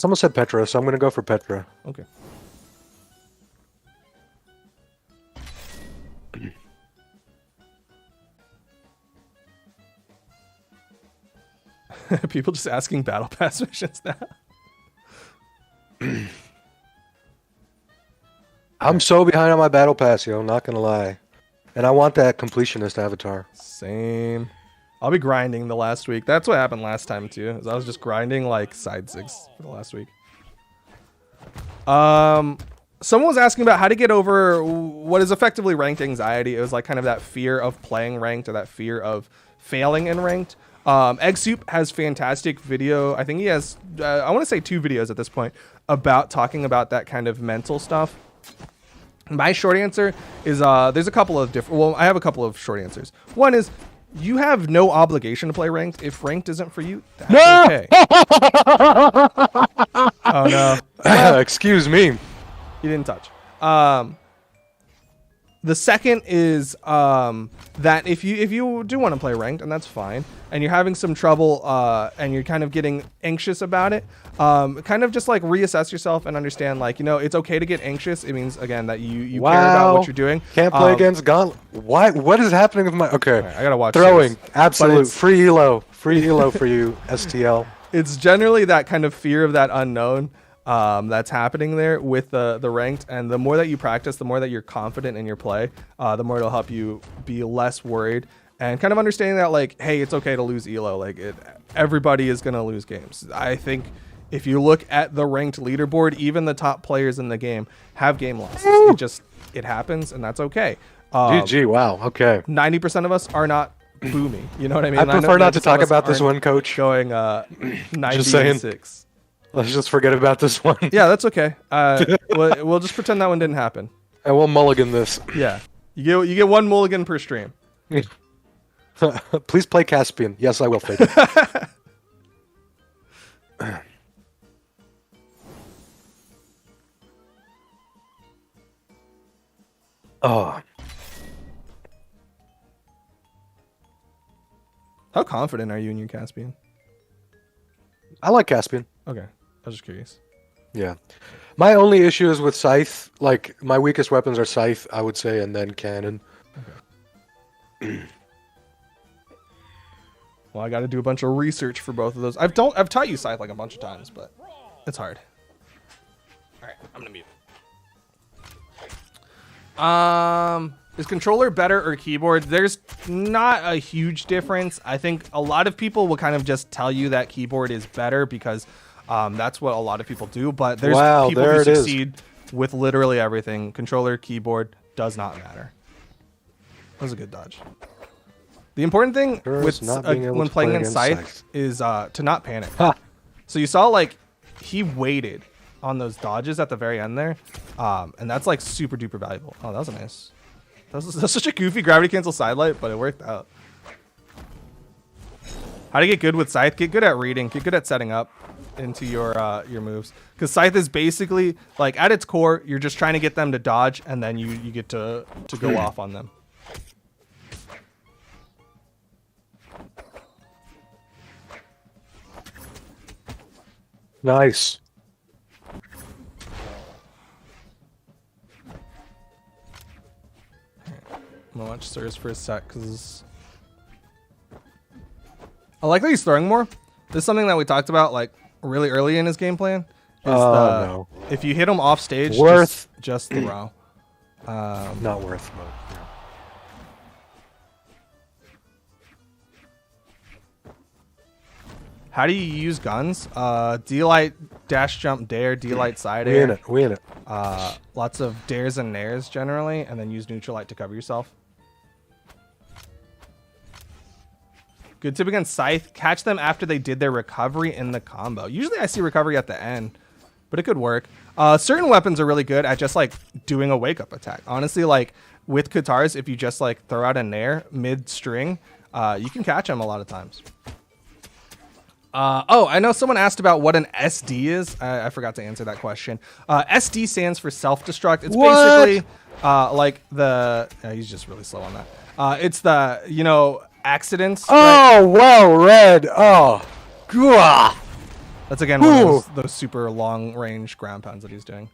[SPEAKER 2] Someone said Petra, so I'm going to go for Petra.
[SPEAKER 1] Okay. People just asking battle pass missions now.
[SPEAKER 2] I'm so behind on my battle pass, not gonna lie. And I want that completionist avatar.
[SPEAKER 1] Same. I'll be grinding the last week. That's what happened last time too. Is I was just grinding like side 6 for the last week. Someone was asking about how to get over what is effectively ranked anxiety. It was like kind of that fear of playing ranked or that fear of failing in ranked. Egg Soup has fantastic video. I think he has, I want to say 2 videos at this point about talking about that kind of mental stuff. My short answer is there's a couple of different, well, I have a couple of short answers. One is you have no obligation to play ranked. If ranked isn't for you, that's okay. Oh no.
[SPEAKER 2] Excuse me.
[SPEAKER 1] You didn't touch. The second is that if you do want to play ranked, and that's fine, and you're having some trouble and you're kind of getting anxious about it, kind of just like reassess yourself and understand like, it's okay to get anxious. It means again that you care about what you're doing.
[SPEAKER 2] Can't play against Gauntlet. What is happening with my okay?
[SPEAKER 1] Right, I gotta watch
[SPEAKER 2] throwing.
[SPEAKER 1] this.
[SPEAKER 2] Absolute free elo for you, STL.
[SPEAKER 1] It's generally that kind of fear of that unknown. That's happening there with the ranked, and the more that you practice, the more that you're confident in your play, the more it'll help you be less worried and kind of understanding that like, hey, it's okay to lose elo. Like everybody is gonna lose games. I think if you look at the ranked leaderboard, even the top players in the game have game losses. It happens, and that's okay.
[SPEAKER 2] GG. Wow. Okay.
[SPEAKER 1] 90% of us are not boomy. You know what I mean?
[SPEAKER 2] I prefer not to talk about this one, Coach.
[SPEAKER 1] Going 96.
[SPEAKER 2] Let's just forget about this one.
[SPEAKER 1] Yeah, that's okay. We'll just pretend that one didn't happen.
[SPEAKER 2] And we'll mulligan this.
[SPEAKER 1] Yeah. You get 1 mulligan per stream.
[SPEAKER 2] Please play Caspian. Yes, I will, Fade. Oh.
[SPEAKER 1] How confident are you in your Caspian?
[SPEAKER 2] I like Caspian.
[SPEAKER 1] Okay. I was just curious.
[SPEAKER 2] Yeah. My only issue is with Scythe. Like, my weakest weapons are Scythe, I would say, and then Cannon.
[SPEAKER 1] Okay. Well, I got to do a bunch of research for both of those. I've taught you Scythe like a bunch of times, but it's hard. All right, I'm gonna mute. Is controller better or keyboard? There's not a huge difference. I think a lot of people will kind of just tell you that keyboard is better because that's what a lot of people do. But there's people who succeed with literally everything. Controller, keyboard does not matter. That was a good dodge. The important thing with when playing in Scythe is to not panic.
[SPEAKER 2] Ha.
[SPEAKER 1] So you saw like he waited on those dodges at the very end there, and that's like super duper valuable. Oh, that was nice. That's such a goofy gravity cancel sidelight, but it worked out. How to get good with Scythe? Get good at reading. Get good at setting up into your moves. Because Scythe is basically like at its core, you're just trying to get them to dodge, and then you get to go off on them.
[SPEAKER 2] Nice.
[SPEAKER 1] I'm gonna watch Surus for a sec because I like that he's throwing more. This is something that we talked about like really early in his game plan.
[SPEAKER 2] No.
[SPEAKER 1] If you hit him off stage, just throw.
[SPEAKER 2] Not worth. No.
[SPEAKER 1] How do you use guns? D-light, dash, jump, dare, D-light, side
[SPEAKER 2] We
[SPEAKER 1] air.
[SPEAKER 2] in it. We in it.
[SPEAKER 1] Lots of dares and nairs generally, and then use neutral light to cover yourself. Good tip against Scythe. Catch them after they did their recovery in the combo. Usually I see recovery at the end, but it could work. Certain weapons are really good at just like doing a wake up attack. Honestly, like with Katars, if you just like throw out a nair mid string, you can catch them a lot of times. Oh, I know someone asked about what an SD is. I forgot to answer that question. SD stands for self-destruct. It's basically like the... he's just really slow on that. It's the, you know, accidents.
[SPEAKER 2] Oh,
[SPEAKER 1] right?
[SPEAKER 2] wow, red. Oh. Gah.
[SPEAKER 1] That's, again, one of those super long-range ground pounds that he's doing.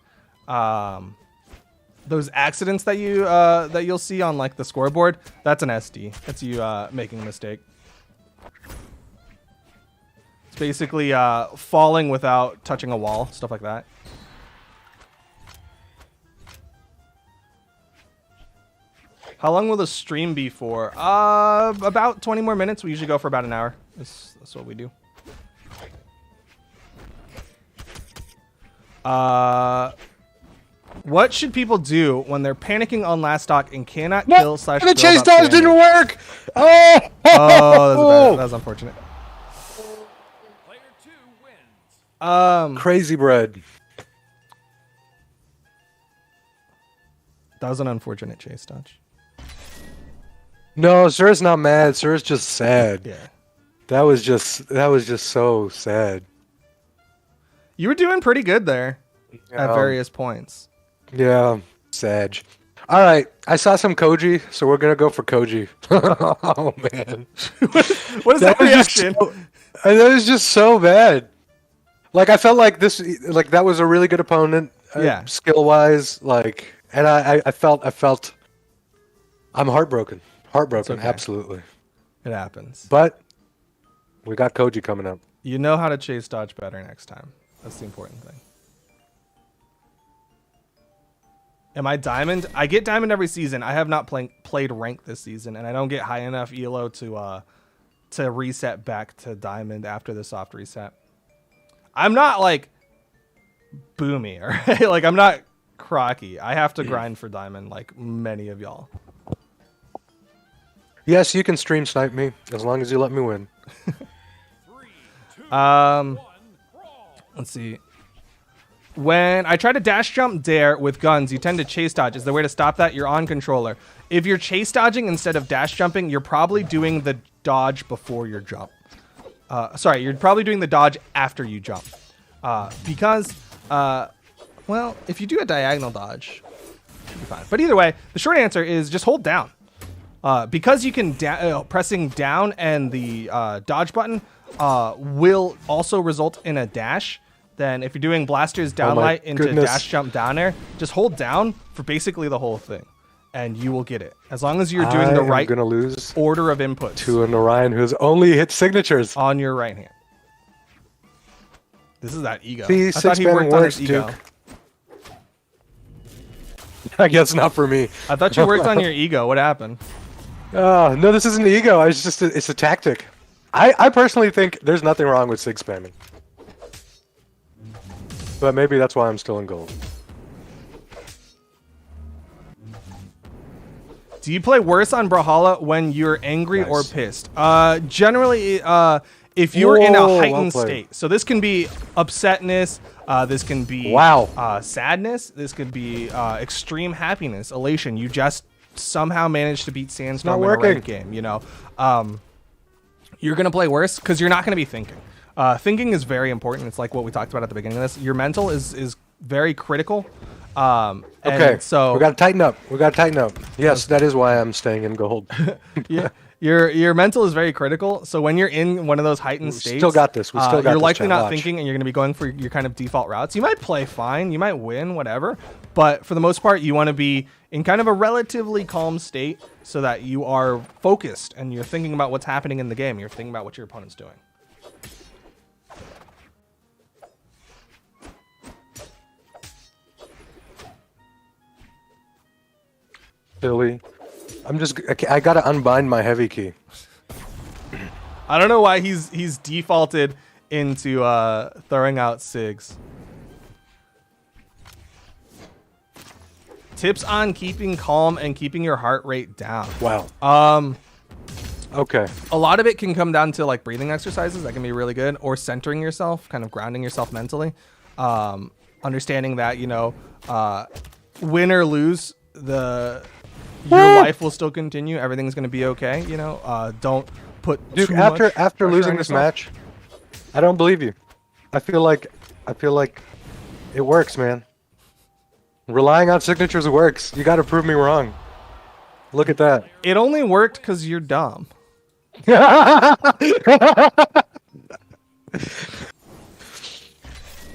[SPEAKER 1] Those accidents that you'll see on, like, the scoreboard, that's an SD. That's you making a mistake. Basically falling without touching a wall, stuff like that. How long will the stream be for? About 20 more minutes. We usually go for about an hour. That's what we do. What should people do when they're panicking on last stock and cannot kill /
[SPEAKER 2] The chase dodge didn't work.
[SPEAKER 1] Oh, that was unfortunate.
[SPEAKER 2] Crazy bread.
[SPEAKER 1] That was an unfortunate chase dodge.
[SPEAKER 2] No, Surus not mad. Surus just sad.
[SPEAKER 1] Yeah.
[SPEAKER 2] That was just so sad.
[SPEAKER 1] You were doing pretty good there at
[SPEAKER 2] Yeah.
[SPEAKER 1] various points.
[SPEAKER 2] Yeah, Sag. All right, I saw some Koji, so we're gonna go for Koji. Oh man,
[SPEAKER 1] What is that reaction?
[SPEAKER 2] That was just so bad. Like I felt like that was a really good opponent.
[SPEAKER 1] Yeah.
[SPEAKER 2] Skill wise, like, and I felt I'm heartbroken. Heartbroken,
[SPEAKER 1] okay.
[SPEAKER 2] absolutely.
[SPEAKER 1] It happens.
[SPEAKER 2] But we got Koji coming up.
[SPEAKER 1] You know how to chase dodge better next time. That's the important thing. Am I diamond? I get diamond every season. I have not played rank this season, and I don't get high enough elo to reset back to diamond after the soft reset. I'm not like boomy, or like I'm not crocky. I have to grind for diamond like many of y'all.
[SPEAKER 2] Yes, you can stream snipe me as long as you let me win.
[SPEAKER 1] Let's see. When I try to dash jump dare with guns, you tend to chase dodge. Is there a way to stop that? You're on controller. If you're chase dodging instead of dash jumping, you're probably doing the dodge before your jump. Sorry, you're probably doing the dodge after you jump. Because, well, if you do a diagonal dodge, it should be fine. But either way, the short answer is just hold down. Because you can pressing down and the dodge button will also result in a dash. Then if you're doing blasters downlight into dash jump down air, just hold down for basically the whole thing, and you will get it. As long as you're doing the right order of inputs.
[SPEAKER 2] To an Orion who's only hit signatures
[SPEAKER 1] on your right hand. This is that ego.
[SPEAKER 2] See,
[SPEAKER 1] I thought he worked on his ego.
[SPEAKER 2] Duke. I guess not for me.
[SPEAKER 1] I thought you worked on your ego. What happened?
[SPEAKER 2] No, this isn't ego. It's a tactic. I personally think there's nothing wrong with sig spamming. But maybe that's why I'm still in gold.
[SPEAKER 1] Do you play worse on Brawlhalla when you're angry or pissed? Generally, if you're in a heightened state. So this can be upsetness. This can be sadness. This could be extreme happiness, elation. You just somehow managed to beat Sandstorm in a ranked game. You know, you're gonna play worse because you're not gonna be thinking. Thinking is very important. It's like what we talked about at the beginning of this. Your mental is very critical.
[SPEAKER 2] Okay, so we got to tighten up. Yes, that is why I'm staying in gold.
[SPEAKER 1] Yeah, your mental is very critical. So when you're in one of those heightened states,
[SPEAKER 2] still got this. We still got
[SPEAKER 1] you're
[SPEAKER 2] this,
[SPEAKER 1] likely not
[SPEAKER 2] watch.
[SPEAKER 1] thinking, and you're going to be going for your kind of default routes. You might play fine, you might win, whatever. But for the most part, you want to be in kind of a relatively calm state so that you are focused and you're thinking about what's happening in the game. You're thinking about what your opponent's doing.
[SPEAKER 2] Billy, I gotta unbind my heavy key.
[SPEAKER 1] I don't know why he's defaulted into throwing out SIGs. Tips on keeping calm and keeping your heart rate down.
[SPEAKER 2] Wow. Okay.
[SPEAKER 1] A lot of it can come down to like breathing exercises that can be really good, or centering yourself, kind of grounding yourself mentally. Understanding that, you know, win or lose, your life will still continue. Everything's going to be okay. You know, don't put
[SPEAKER 2] Dude,
[SPEAKER 1] too much
[SPEAKER 2] after losing this match, I don't believe you. I feel like it works, man. Relying on signatures works. You got to prove me wrong. Look at that.
[SPEAKER 1] It only worked because you're dumb.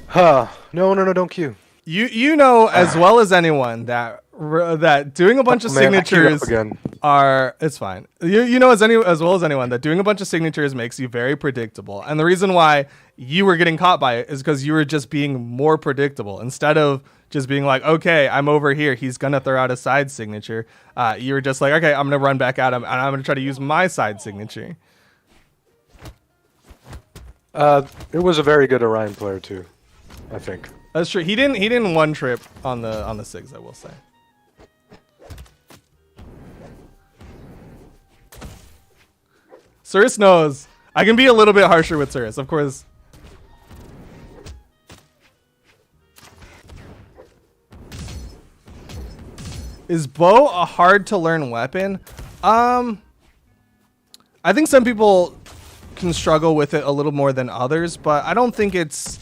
[SPEAKER 2] Huh. No, don't queue.
[SPEAKER 1] You know as well as anyone that doing a bunch of signatures it's fine. You know as well as anyone that doing a bunch of signatures makes you very predictable. And the reason why you were getting caught by it is because you were just being more predictable. Instead of just being like, okay, I'm over here, he's gonna throw out a side signature. You were just like, okay, I'm gonna run back at him and I'm gonna try to use my side signature.
[SPEAKER 2] It was a very good Orion player too, I think.
[SPEAKER 1] That's true. He didn't one trip on the SIGs, I will say. Surus knows. I can be a little bit harsher with Surus, of course. Is bow a hard to learn weapon? I think some people can struggle with it a little more than others, but I don't think it's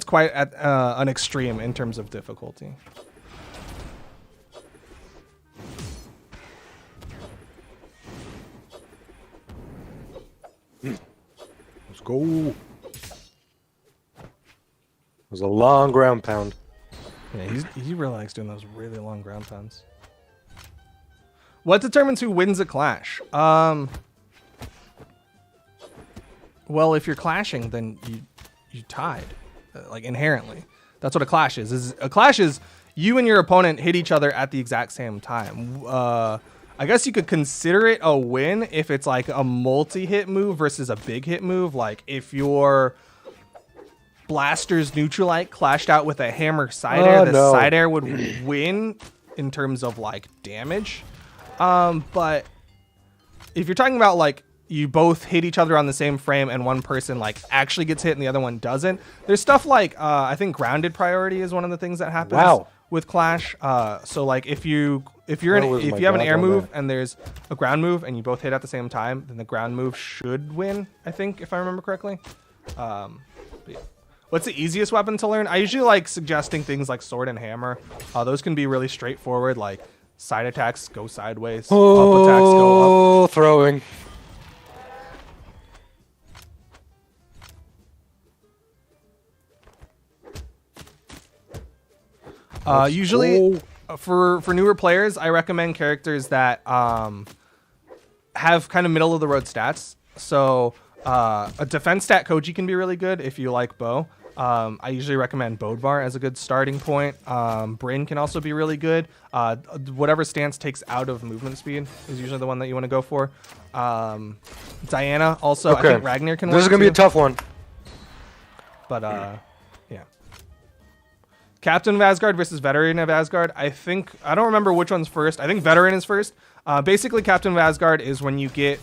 [SPEAKER 1] quite at an extreme in terms of difficulty.
[SPEAKER 2] Let's go. It was a long ground pound.
[SPEAKER 1] Yeah, he really likes doing those really long ground pounds. What determines who wins a clash? Well, if you're clashing, then you tied, like inherently. That's what a clash is. A clash is you and your opponent hit each other at the exact same time. I guess you could consider it a win if it's like a multi-hit move versus a big hit move. Like if your Blaster's Neutralite clashed out with a Hammer side air, side air would win in terms of like damage. But if you're talking about like you both hit each other on the same frame and one person like actually gets hit and the other one doesn't, there's stuff like I think grounded priority is one of the things that happens with Clash. So like if you have an air move and there's a ground move and you both hit at the same time, then the ground move should win, I think, if I remember correctly. But yeah. What's the easiest weapon to learn? I usually like suggesting things like sword and hammer. Those can be really straightforward, like side attacks go sideways, up attacks go up.
[SPEAKER 2] Throwing.
[SPEAKER 1] Usually for newer players, I recommend characters that have kind of middle of the road stats. So a defense stat Koji can be really good if you like bow. I usually recommend Bodvar as a good starting point. Bryn can also be really good. Whatever stance takes out of movement speed is usually the one that you want to go for. Diana also, I think Ragnar can work.
[SPEAKER 2] This is going to be a tough one.
[SPEAKER 1] But yeah. Captain of Asgard versus Veteran of Asgard. I don't remember which one's first. I think Veteran is first. Basically, Captain of Asgard is when you get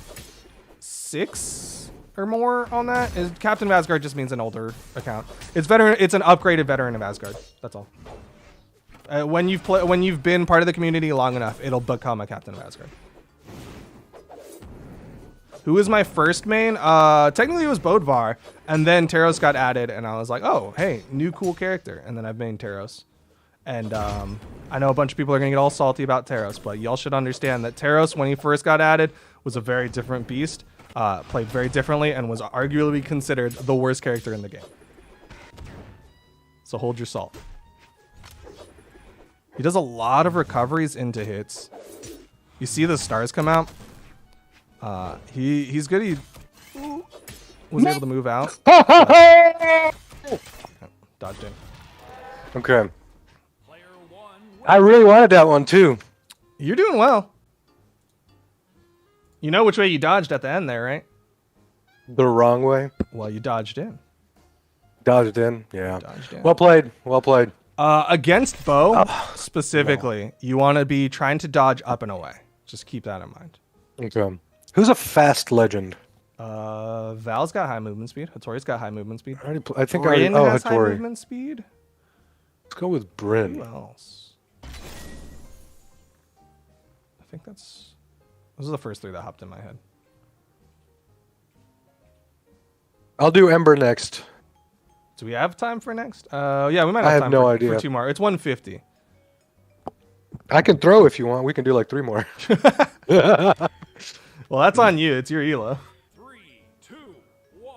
[SPEAKER 1] 6 or more on that. Captain of Asgard just means an older account. It's Veteran. It's an upgraded Veteran of Asgard. That's all. When you've been part of the community long enough, it'll become a Captain of Asgard. Who was my first main? Technically it was Bodvar, and then Taros got added, and I was like, oh, hey, new cool character. And then I've mained Taros. And I know a bunch of people are gonna get all salty about Taros, but y'all should understand that Taros, when he first got added, was a very different beast. Played very differently and was arguably considered the worst character in the game. So hold your salt. He does a lot of recoveries into hits. You see the stars come out. He's good. He was able to move out. Dodged in.
[SPEAKER 2] Okay. I really wanted that one too.
[SPEAKER 1] You're doing well. You know which way you dodged at the end there, right?
[SPEAKER 2] The wrong way.
[SPEAKER 1] Well, you dodged in.
[SPEAKER 2] Dodged in. Yeah.
[SPEAKER 1] Dodged in.
[SPEAKER 2] Well played. Well played.
[SPEAKER 1] Against bow, specifically, you want to be trying to dodge up and away. Just keep that in mind.
[SPEAKER 2] Okay. Who's a fast legend?
[SPEAKER 1] Val's got high movement speed. Hattori's got high movement speed.
[SPEAKER 2] I think
[SPEAKER 1] Bryn
[SPEAKER 2] I
[SPEAKER 1] has high
[SPEAKER 2] Hattori.
[SPEAKER 1] movement speed.
[SPEAKER 2] Let's go with Bryn.
[SPEAKER 1] Who else? I think those are the first three that hopped in my head.
[SPEAKER 2] I'll do Ember next.
[SPEAKER 1] Do we have time for next? Yeah, we might have
[SPEAKER 2] I have
[SPEAKER 1] time
[SPEAKER 2] no
[SPEAKER 1] for,
[SPEAKER 2] idea.
[SPEAKER 1] for 2 more. It's 150.
[SPEAKER 2] I can throw if you want. We can do like 3 more.
[SPEAKER 1] Well, that's on you. It's your elo.
[SPEAKER 3] 3, 2, 1,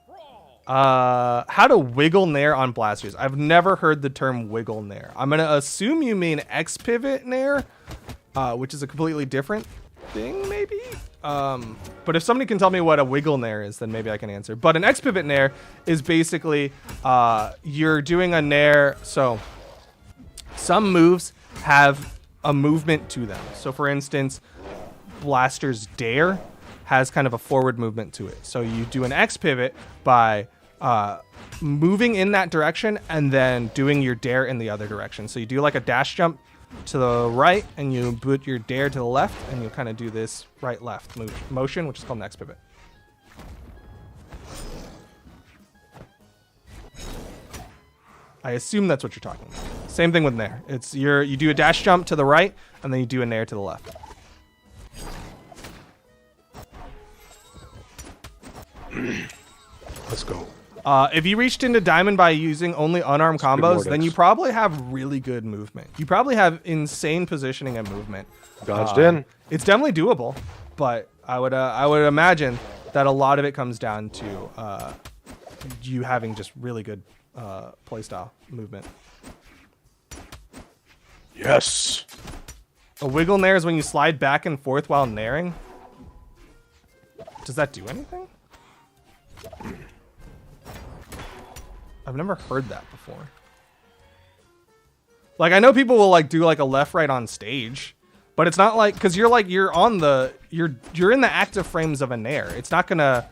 [SPEAKER 3] brawl.
[SPEAKER 1] How to wiggle nair on blasters. I've never heard the term wiggle nair. I'm gonna assume you mean X pivot nair, which is a completely different thing, maybe. But if somebody can tell me what a wiggle nair is, then maybe I can answer. But an X pivot nair is basically you're doing a nair. So some moves have a movement to them. So for instance, Blaster's dare has kind of a forward movement to it. So you do an X pivot by moving in that direction and then doing your dare in the other direction. So you do like a dash jump to the right and you put your dare to the left and you kind of do this right left motion, which is called an X pivot. I assume that's what you're talking about. Same thing with nair. It's you do a dash jump to the right and then you do a nair to the left.
[SPEAKER 2] Let's go.
[SPEAKER 1] If you reached into diamond by using only unarmed combos, then you probably have really good movement. You probably have insane positioning and movement.
[SPEAKER 2] Dodged in.
[SPEAKER 1] It's definitely doable, but I would imagine that a lot of it comes down to you having just really good playstyle movement.
[SPEAKER 2] Yes.
[SPEAKER 1] A wiggle nair is when you slide back and forth while nairing. Does that do anything? I've never heard that before. Like, I know people will like do like a left right on stage, but it's not like, because you're in the active frames of a nair. It's not gonna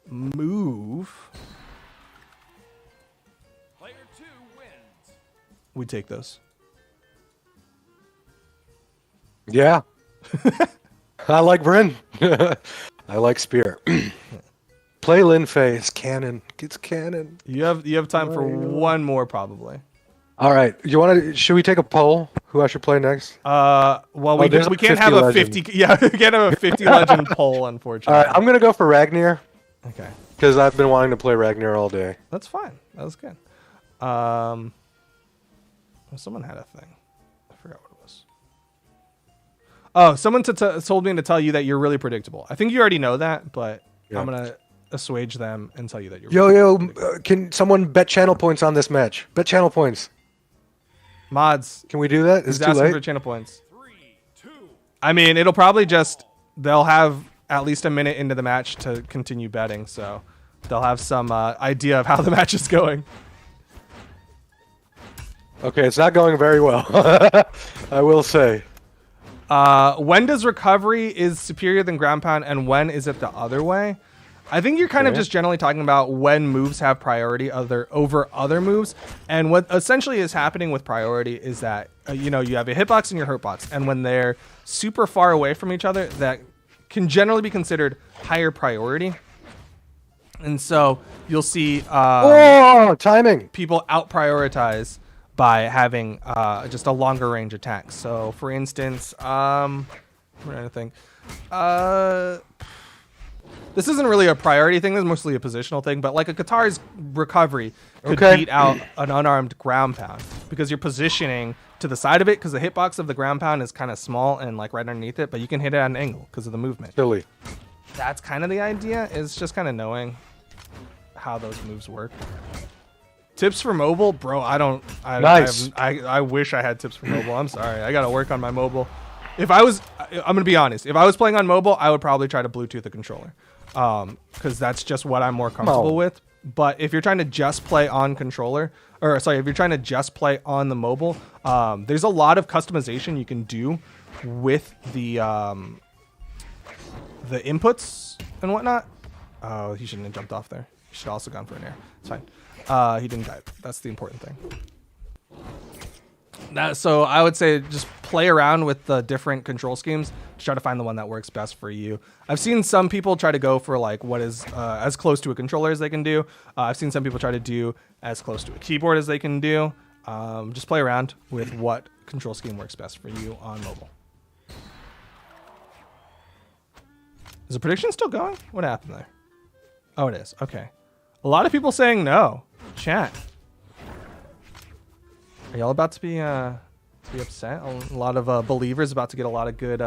[SPEAKER 1] move.
[SPEAKER 3] Player 2 wins.
[SPEAKER 1] We take those.
[SPEAKER 2] Yeah. I like Bryn. I like Spear. Play Lin Fei. It's canon. It's canon.
[SPEAKER 1] You have time for one more probably.
[SPEAKER 2] All right. Should we take a poll? Who I should play next?
[SPEAKER 1] Well, we
[SPEAKER 2] there's a
[SPEAKER 1] can't
[SPEAKER 2] 50
[SPEAKER 1] have a
[SPEAKER 2] legend.
[SPEAKER 1] 50. Yeah, we can't have a 50 legend poll, unfortunately.
[SPEAKER 2] All right. I'm gonna go for Ragnar
[SPEAKER 1] Okay,
[SPEAKER 2] because I've been wanting to play Ragnar all day.
[SPEAKER 1] that's fine. That was good. Well, someone had a thing. I forgot what it was. Oh, someone told me to tell you that you're really predictable. I think you already know that, but
[SPEAKER 2] Yeah.
[SPEAKER 1] I'm gonna assuage them and tell you that you're.
[SPEAKER 2] Yo, can someone bet channel points on this match? Bet channel points.
[SPEAKER 1] Mods.
[SPEAKER 2] Can we do that?
[SPEAKER 1] He's
[SPEAKER 2] It's too
[SPEAKER 1] asking for
[SPEAKER 2] late.
[SPEAKER 1] channel points.
[SPEAKER 3] 3, 2,
[SPEAKER 1] I mean, it'll probably they'll have at least a minute into the match to continue betting, so they'll have some idea of how the match is going.
[SPEAKER 2] Okay, it's not going very well. I will say.
[SPEAKER 1] When does recovery is superior than ground pound, and when is it the other way? I think you're kind of just generally talking about when moves have priority over other moves, and what essentially is happening with priority is that you have a hitbox and your hurtbox, and when they're super far away from each other, that can generally be considered higher priority, and so you'll see
[SPEAKER 2] Timing.
[SPEAKER 1] people out prioritize by having just a longer range attack. So for instance, I'm trying to think. This isn't really a priority thing. This is mostly a positional thing. But like a Qatar's recovery could beat out an unarmed ground pound because you're positioning to the side of it because the hitbox of the ground pound is kind of small and like right underneath it. But you can hit it at an angle because of the movement.
[SPEAKER 2] Silly.
[SPEAKER 1] That's kind of the idea. Is just kind of knowing how those moves work. Tips for mobile, bro.
[SPEAKER 2] Nice.
[SPEAKER 1] I wish I had tips for mobile. I'm sorry. I gotta work on my mobile. I'm gonna be honest. If I was playing on mobile, I would probably try to Bluetooth the controller, because that's just what I'm more comfortable with. But if you're trying to just play on controller, if you're trying to just play on the mobile, there's a lot of customization you can do with the inputs and whatnot. Oh, he shouldn't have jumped off there. He should have also gone for an air. It's fine. He didn't die. That's the important thing. So I would say just play around with the different control schemes to try to find the one that works best for you. I've seen some people try to go for like what is as close to a controller as they can do. I've seen some people try to do as close to a keyboard as they can do. Just play around with what control scheme works best for you on mobile. Is the prediction still going? What happened there? Oh, it is. Okay. A lot of people saying no. Chat. Are y'all about to be upset? A lot of believers about to get a lot of good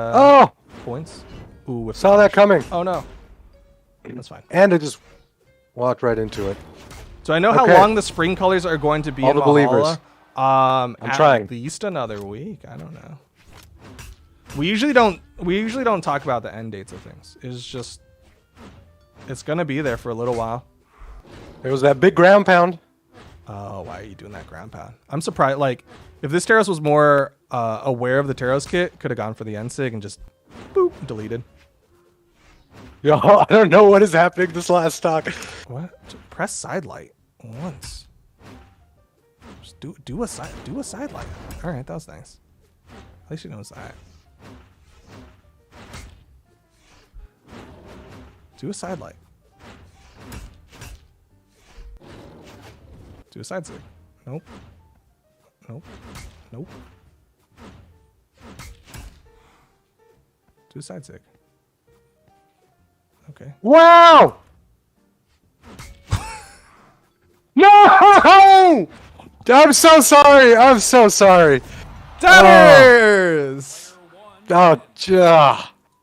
[SPEAKER 1] points. Ooh,
[SPEAKER 2] Saw that coming.
[SPEAKER 1] Oh no, that's fine.
[SPEAKER 2] And I just walked right into it.
[SPEAKER 1] So I know how long the spring colors are going to be.
[SPEAKER 2] All
[SPEAKER 1] in
[SPEAKER 2] the believers.
[SPEAKER 1] I'm
[SPEAKER 2] trying.
[SPEAKER 1] At least another week. I don't know. We usually don't talk about the end dates of things. It's gonna be there for a little while.
[SPEAKER 2] There was that big ground pound.
[SPEAKER 1] Oh, why are you doing that ground pound? I'm surprised. Like, if this Taros was more aware of the Taros kit, could have gone for the NSIG and just boop deleted.
[SPEAKER 2] Yo, I don't know what is happening this last stock.
[SPEAKER 1] What? Press side light once. Just do a side light. All right, that was nice. At least he knows that. Do a side light. Do a side sig. Nope. Nope. Nope. Do a side sig. Okay.
[SPEAKER 2] Wow! No! I'm so sorry. I'm so sorry.
[SPEAKER 1] Doubters!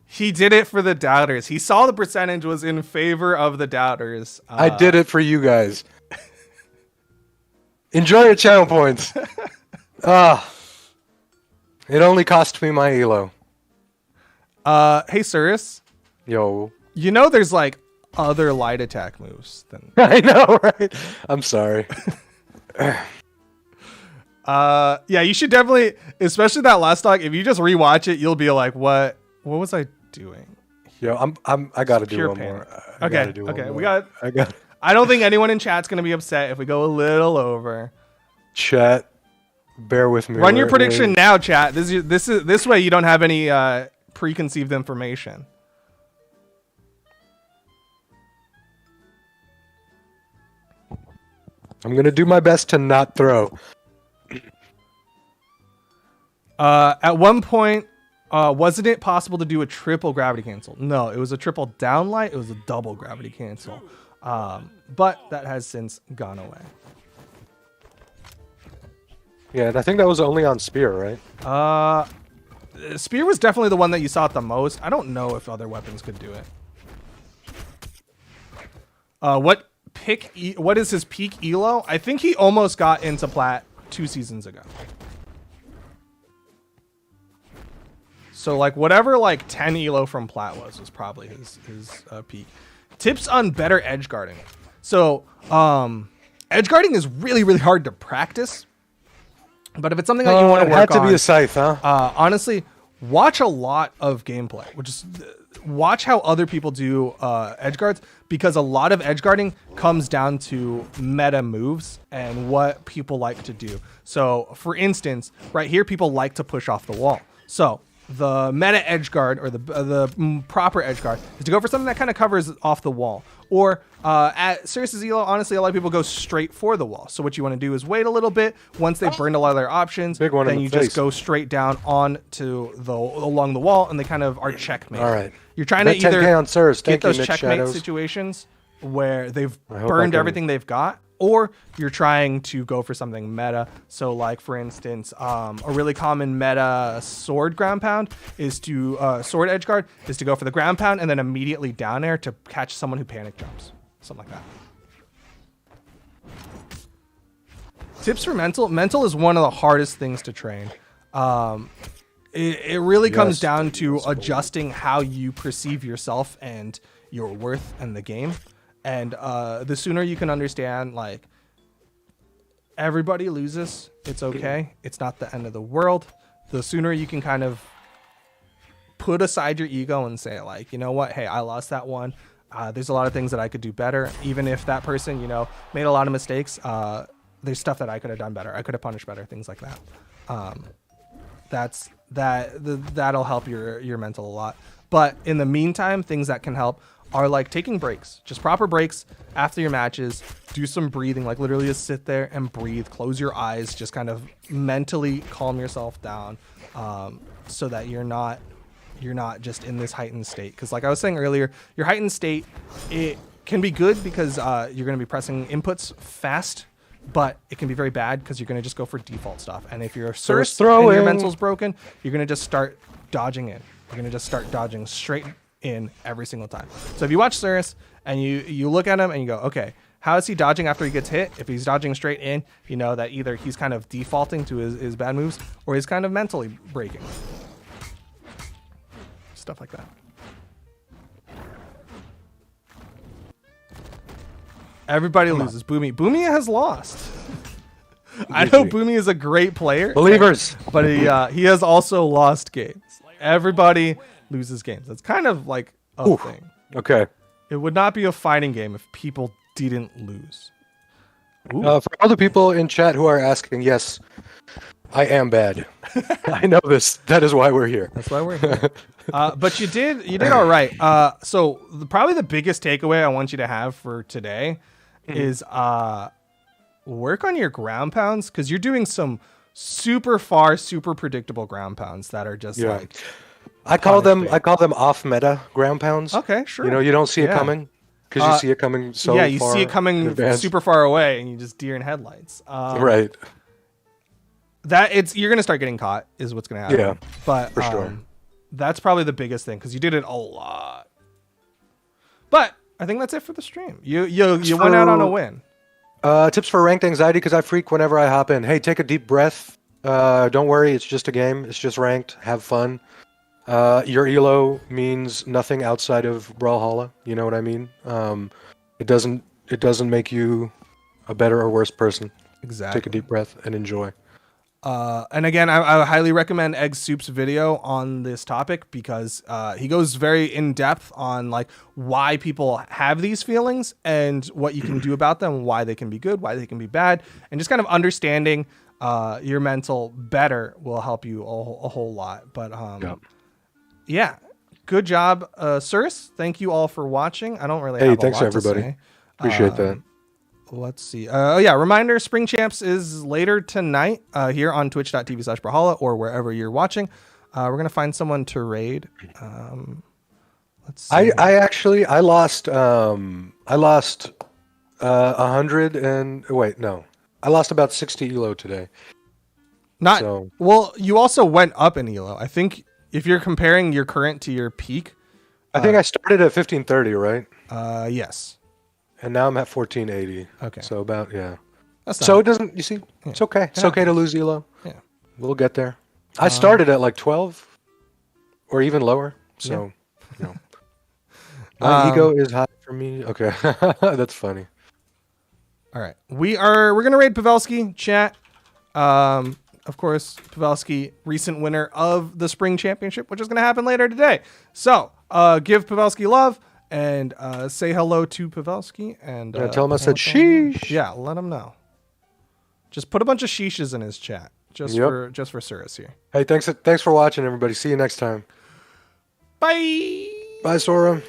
[SPEAKER 1] He did it for the doubters. He saw the percentage was in favor of the doubters.
[SPEAKER 2] I did it for you guys. Enjoy your channel points. It only cost me my elo.
[SPEAKER 1] Hey, Surus.
[SPEAKER 2] Yo.
[SPEAKER 1] You know there's like other light attack moves than
[SPEAKER 2] I know, right? I'm sorry.
[SPEAKER 1] yeah, you should definitely, especially that last stock, if you just rewatch it, you'll be like, what was I doing?
[SPEAKER 2] Yo, I gotta do one
[SPEAKER 1] pain.
[SPEAKER 2] more.
[SPEAKER 1] I don't think anyone in chat's gonna be upset if we go a little over.
[SPEAKER 2] Chat, bear with me.
[SPEAKER 1] Run your prediction now, chat. This way you don't have any preconceived information.
[SPEAKER 2] I'm gonna do my best to not throw.
[SPEAKER 1] At one point, wasn't it possible to do a triple gravity cancel? No, it was a triple downlight. It was a double gravity cancel. But that has since gone away.
[SPEAKER 2] Yeah, and I think that was only on Spear, right?
[SPEAKER 1] Spear was definitely the one that you saw it the most. I don't know if other weapons could do it. What is his peak elo? I think he almost got into plat 2 seasons ago. So like whatever like 10 elo from plat was probably his peak. Tips on better edge guarding. So edge guarding is really, really hard to practice. But if it's something that you want to work on,
[SPEAKER 2] had to be a scythe, huh?
[SPEAKER 1] Honestly, watch a lot of gameplay. Watch how other people do edge guards, because a lot of edge guarding comes down to meta moves and what people like to do. So, for instance, right here, people like to push off the wall. So the meta edge guard, or the proper edge guard, is to go for something that kind of covers off the wall. Or at Surus' elo, honestly, a lot of people go straight for the wall. So what you want to do is wait a little bit. Once they've burned a lot of their options, then you just go straight down along the wall, and they kind of are checkmate.
[SPEAKER 2] All right.
[SPEAKER 1] You're trying to either
[SPEAKER 2] on Surus.
[SPEAKER 1] get those checkmate situations where they've burned everything they've got, or you're trying to go for something meta. So like, for instance, a really common meta sword ground pound is to sword edge guard is to go for the ground pound and then immediately down air to catch someone who panic jumps. Something like that. Tips for mental. Mental is one of the hardest things to train. It really comes down to adjusting how you perceive yourself and your worth and the game. And the sooner you can understand, like, everybody loses, it's okay. It's not the end of the world. The sooner you can kind of put aside your ego and say, like, you know what? Hey, I lost that one. there's a lot of things that I could do better. Even if that person, you know, made a lot of mistakes, there's stuff that I could have done better. I could have punished better, things like that. That'll help your mental a lot. But in the meantime, things that can help are like taking breaks, just proper breaks after your matches. Do some breathing, like literally just sit there and breathe, close your eyes, just kind of mentally calm yourself down, so that you're not just in this heightened state. Because like I was saying earlier, your heightened state, it can be good because you're going to be pressing inputs fast, but it can be very bad because you're going to just go for default stuff. And if you're Surus and your mental's broken, you're going to just start dodging in. You're going to just start dodging straight in every single time. So if you watch Surus and you look at him and you go, okay, how is he dodging after he gets hit? If he's dodging straight in, you know that either he's kind of defaulting to his bad moves or he's kind of mentally breaking. Stuff like that. Everybody loses. Boomy has lost. I know Boomy is a great player.
[SPEAKER 2] Believers.
[SPEAKER 1] But he has also lost games. Everybody loses games. That's kind of like a thing.
[SPEAKER 2] Okay.
[SPEAKER 1] It would not be a fighting game if people didn't lose.
[SPEAKER 2] For other people in chat who are asking, yes, I am bad. I know this. That is why we're here.
[SPEAKER 1] That's why we're here. But you did all right. So probably the biggest takeaway I want you to have for today is work on your ground pounds, because you're doing some super predictable ground pounds that are just like
[SPEAKER 2] I call them off meta ground pounds.
[SPEAKER 1] Okay, sure.
[SPEAKER 2] You know, you don't see it coming because you see it coming so far.
[SPEAKER 1] You see it coming super far away, and you just deer in headlights.
[SPEAKER 2] Right.
[SPEAKER 1] You're gonna start getting caught is what's gonna happen.
[SPEAKER 2] Yeah,
[SPEAKER 1] but
[SPEAKER 2] for sure.
[SPEAKER 1] That's probably the biggest thing because you did it a lot. But I think that's it for the stream. You went out on a win.
[SPEAKER 2] Tips for ranked anxiety, because I freak whenever I hop in. Hey, take a deep breath. Don't worry, it's just a game. It's just ranked. Have fun. Your elo means nothing outside of Brawlhalla. You know what I mean? It doesn't make you a better or worse person.
[SPEAKER 1] Exactly.
[SPEAKER 2] Take a deep breath and enjoy.
[SPEAKER 1] And again, I highly recommend Egg Soup's video on this topic because he goes very in depth on like why people have these feelings and what you can do about them, why they can be good, why they can be bad, and just kind of understanding your mental better will help you a whole lot. But yeah, good job, Surus. Thank you all for watching. I don't really have
[SPEAKER 2] thanks
[SPEAKER 1] a lot
[SPEAKER 2] everybody.
[SPEAKER 1] to say.
[SPEAKER 2] Appreciate that.
[SPEAKER 1] Let's see. Reminder, Spring Champs is later tonight here on twitch.tv/Brawlhalla or wherever you're watching. We're going to find someone to raid. Let's see.
[SPEAKER 2] I lost 100 and wait, no. I lost about 60 elo today. Well, you also went up in elo. I think if you're comparing your current to your peak, I think I started at 1530, right?
[SPEAKER 1] Yes.
[SPEAKER 2] And now I'm at 1480.
[SPEAKER 1] Okay.
[SPEAKER 2] So about,
[SPEAKER 1] That's
[SPEAKER 2] so it doesn't, you see, it's okay. It's okay to lose elo.
[SPEAKER 1] Yeah.
[SPEAKER 2] We'll get there. I started at like 12 or even lower. So, my ego is high for me. Okay. That's funny.
[SPEAKER 1] All right. We're going to raid Pavelski chat. Of course, Pavelski, recent winner of the Spring Championship, which is going to happen later today. So, give Pavelski love. And say hello to Pavelski and
[SPEAKER 2] tell him I said sheesh.
[SPEAKER 1] Yeah, let him know. Just put a bunch of sheeshes in his chat, just for Surus here.
[SPEAKER 2] Hey, thanks for watching, everybody. See you next time.
[SPEAKER 1] Bye.
[SPEAKER 2] Bye, Sora.